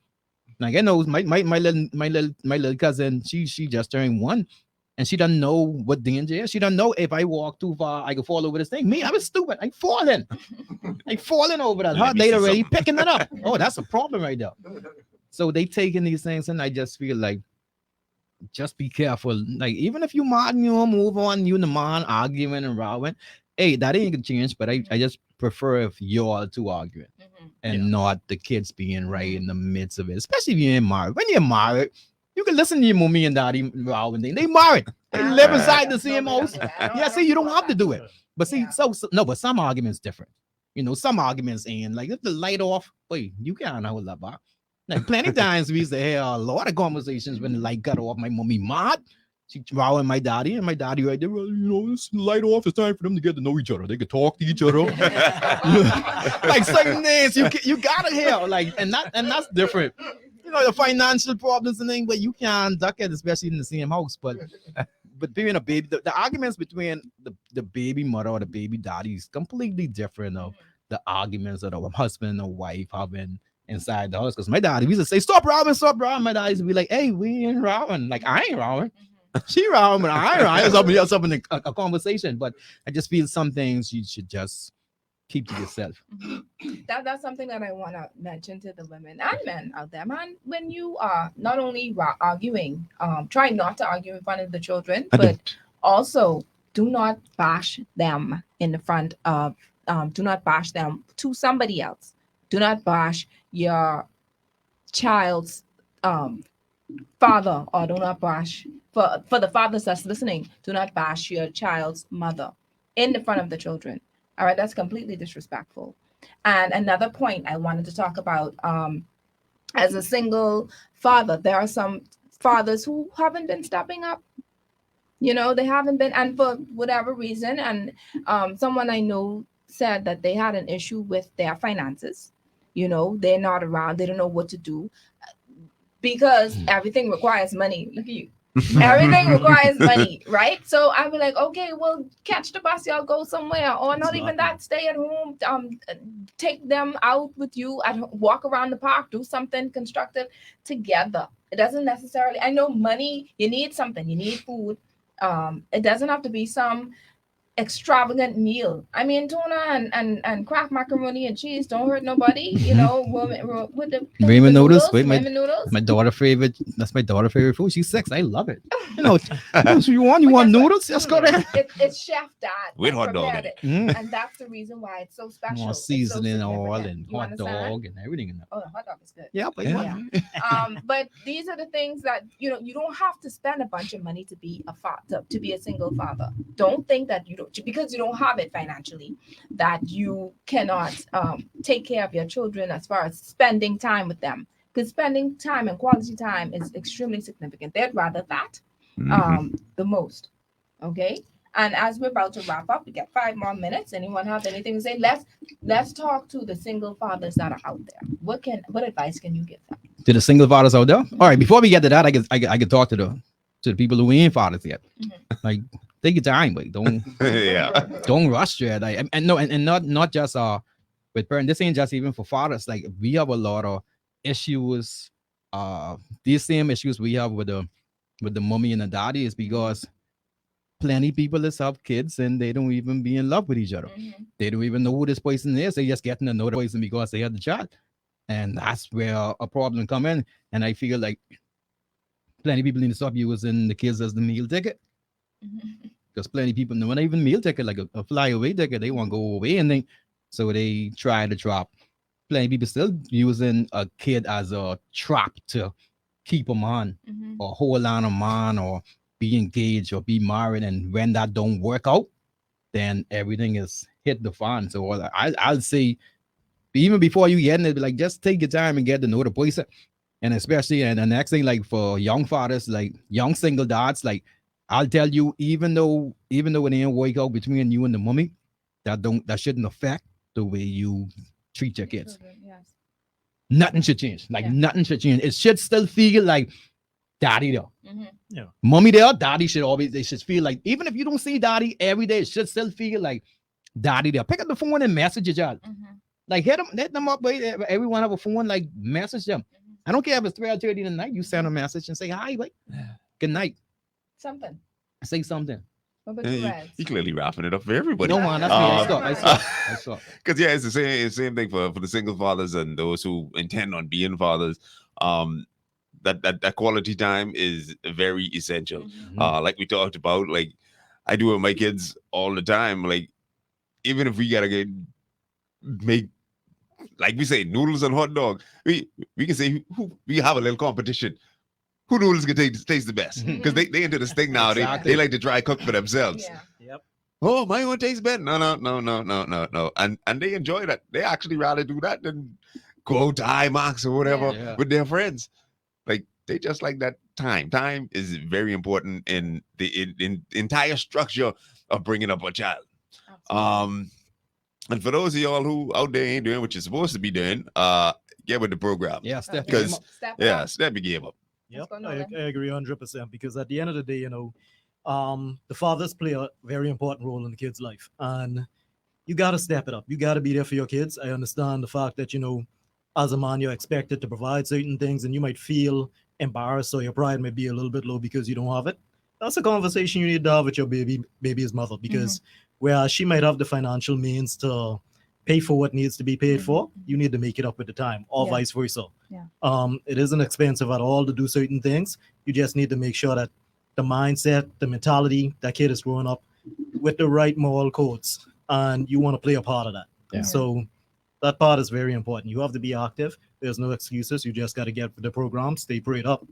Like I know my little cousin, she just turned 1, and she doesn't know what danger is. She doesn't know if I walk too far, I could fall over this thing. Me, I was stupid. I falling over that. Her Let me later see already something. picking it up. Oh, that's a problem right there. So they taking these things, and I just feel like just be careful. Like even if you mad, move on. You and the man arguing and rowing. Hey, that ain't gonna change. But I just prefer if you all two arguing and not the kids being right in the midst of it. Especially if you ain't married. When you're married, you can listen to your mommy and daddy rowing. They married. They live inside the same house. Yeah, see, you don't have to do it. But see, so no, but some arguments different. Some arguments ain't like if the light off. Wait, you can't hold that back. Like plenty times we used to hear a lot of conversations when the light got off. My mommy mad. She rowing my daddy, and my daddy right there. Well, it's light off. It's time for them to get to know each other. They could talk to each other. Like certain things you gotta hear. Like that's different. The financial problems and things, but you can't duck it, especially in the same house. But being a baby, the arguments between the baby mother or the baby daddy is completely different of the arguments that a husband or wife having inside the house. Because my daddy used to say, stop robbing. My daddy used to be like, hey, we ain't robbing. Like, I ain't robbing. She robbing, but I ain't robbing. It's something a conversation. But I just feel some things you should just keep to yourself. That's something that I want to mention to the women and men out there, man. When you are not only arguing, try not to argue in front of the children, but also do not bash them in the front of, do not bash them to somebody else. Do not bash your child's father, or do not bash for the fathers that's listening. Do not bash your child's mother in the front of the children. All right, that's completely disrespectful. And another point I wanted to talk about, as a single father, there are some fathers who haven't been stepping up. They haven't been, and for whatever reason. And someone I know said that they had an issue with their finances. They're not around. They don't know what to do because everything requires money. Look at you. Everything requires money, right? So I'd be like, okay, well, catch the bus, y'all go somewhere, or not even that, stay at home, take them out with you, walk around the park, do something constructive together. It doesn't necessarily, I know money, you need something, you need food. It doesn't have to be some extravagant meal. I mean, tuna and cracked macaroni and cheese don't hurt nobody. With the Ramen noodles. Wait, ramen noodles. my daughter favorite. That's my daughter favorite food. She's 6. I love it. So you want noodles? Let's go there. It's Chef Dad With hot dog prepared in it. and that's the reason why it's so special. More It's so seasoning, oil, significant. and You hot understand? dog and everything in there. Oh, the hot dog is good. Yeah, but But these are the things that you don't have to spend a bunch of money to be a father, to be a single father. Don't think that you don't, because you don't have it financially, that you cannot take care of your children as far as spending time with them. Because spending time and quality time is extremely significant. They'd rather that the most. Okay. And as we're about to wrap up, we got 5 more minutes. Anyone have anything to say? Let's talk to the single fathers that are out there. What advice can you give them? To the single fathers out there. All right. Before we get to that, I could talk to the people who ain't fathers yet. Like, take your time, but don't rush it. Like, and not just with parents. This ain't just even for fathers. Like, we have a lot of issues. These same issues we have with the mommy and the daddy is because plenty people that have kids and they don't even be in love with each other. They don't even know who this person is. They just getting to know the person because they had the child. And that's where a problem come in. And I feel like plenty people need to stop using the kids as the meal ticket. Because plenty people, not even meal ticket, like a flyaway ticket, they want to go away, and so they try to drop. Plenty people still using a kid as a trap to keep them on, or hold on a man, or be engaged, or be married. And when that don't work out, then everything is hit the fan. So I'll say, even before you get in it, like, just take your time and get to know the person. And especially, and the next thing, like for young fathers, like young single dads, like, I'll tell you, even though it ain't work out between you and the mommy, that shouldn't affect the way you treat your kids. Yes. Nothing should change. Like, nothing should change. It should still feel like daddy there. Mhm. Yeah. Mommy there, daddy should always, they should feel like, even if you don't see daddy every day, it should still feel like daddy there. Pick up the phone and message your child. Mhm. Like hit them up, wait, everyone have a phone, like message them. I don't care if it's 3:30 in the night, you send a message and say, hi, like, good night. Something. Say something. What about Yeah, you, you, Reds? you clearly wrapping it up for everybody. No man, that's me. I Um, stop. I stop. I stop. Because yeah, it's the same thing for the single fathers and those who intend on being fathers. Um, that quality time is very essential. Mhm. Like we talked about, like I do with my kids all the time. Like even if we gotta make, like we say, noodles and hot dog, we can say we have a little competition. Who noodles can taste the best? Because they into this thing now. Exactly. They like to try cook for themselves. Yeah. Yep. Oh, my one tastes better. No. And they enjoy that. They actually rather do that than go to IMAX or whatever Yeah. with their friends. Like they just like that time. Time is very important in the entire structure of bringing up a child. Absolutely. And for those of y'all who out there ain't doing what you're supposed to be doing, get with the program. Yeah, Steph. Okay. Because Step it yeah, up. step your game up. Yep, go, I Nolan. agree 100% because at the end of the day, the fathers play a very important role in the kid's life, and you got to step it up. You got to be there for your kids. I understand the fact that as a man, you're expected to provide certain things, and you might feel embarrassed, or your pride may be a little bit low because you don't have it. That's a conversation you need to have with your baby's mother, because whereas she might have the financial means to pay for what needs to be paid for, you need to make it up with the time, or Yeah. vice versa. Yeah. It isn't expensive at all to do certain things. You just need to make sure that the mindset, the mentality, that kid is growing up with the right moral codes, and you want to play a part of that. Yeah. So that part is very important. You have to be active. There's no excuses. You just got to get with the program, stay prayed up.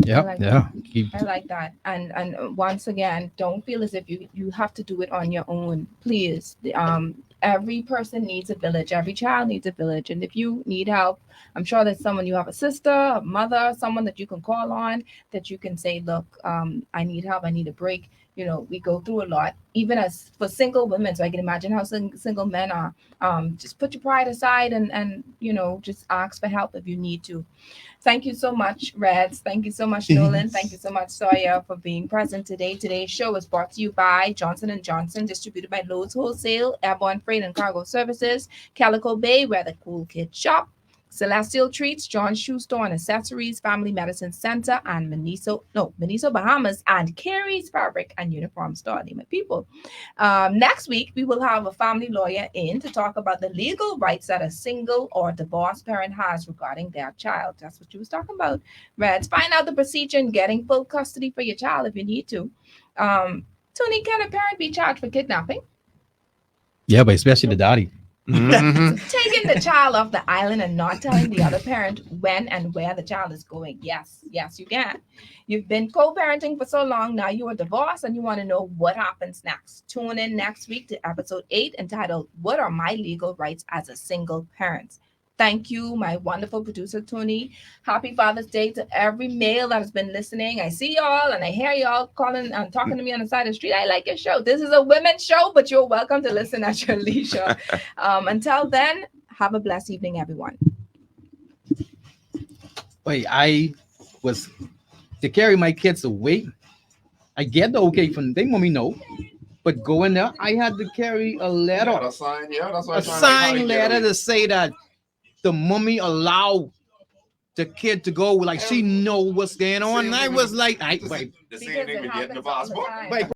Yep. like Yeah. Keep. I like that. And once again, don't feel as if you have to do it on your own. Please. Every person needs a village. Every child needs a village. And if you need help, I'm sure there's someone, you have a sister, a mother, someone that you can call on, that you can say, look, I need help. I need a break. We go through a lot, even as for single women. So I can imagine how single men are. Just put your pride aside and just ask for help if you need to. Thank you so much, Reds. Thank you so much, Nolan. Thank you so much, Sawyer, for being present today. Today's show is brought to you by Johnson & Johnson, distributed by Lowe's Wholesale, Airborne Freight and Cargo Services, Calico Bay, where the cool kids shop, Celestial Treats, John's Shoe Store and Accessories, Family Medicine Center, and Miniso, Bahamas, and Carrie's Fabric and Uniform Store. Name it, people. Next week, we will have a family lawyer in to talk about the legal rights that a single or divorced parent has regarding their child. That's what you was talking about, Reds. Find out the procedure in getting full custody for your child if you need to. Tony, can a parent be charged for kidnapping? Yeah, but especially the daddy. Mhm. Taking the child off the island and not telling the other parent when and where the child is going. Yes, you can. You've been co-parenting for so long, now you are divorced and you want to know what happens next. Tune in next week to episode 8 entitled, What Are My Legal Rights as a Single Parent? Thank you, my wonderful producer, Tony. Happy Father's Day to every male that has been listening. I see y'all and I hear y'all calling and talking to me on the side of the street. I like your show. This is a women's show, but you're welcome to listen at your leisure. Until then, have a blessed evening, everyone. Wait, I was to carry my kids away. I get the okay from they mommy no, but going there, I had to carry a letter, Yeah, that's fine. Yeah, that's why a I'm trying to, like, how signed to get letter away. to say that the mommy allowed the kid to go, like she know what's going on. And I was like, I wait, The Because same thing it with getting the happens all the passport. time. wait.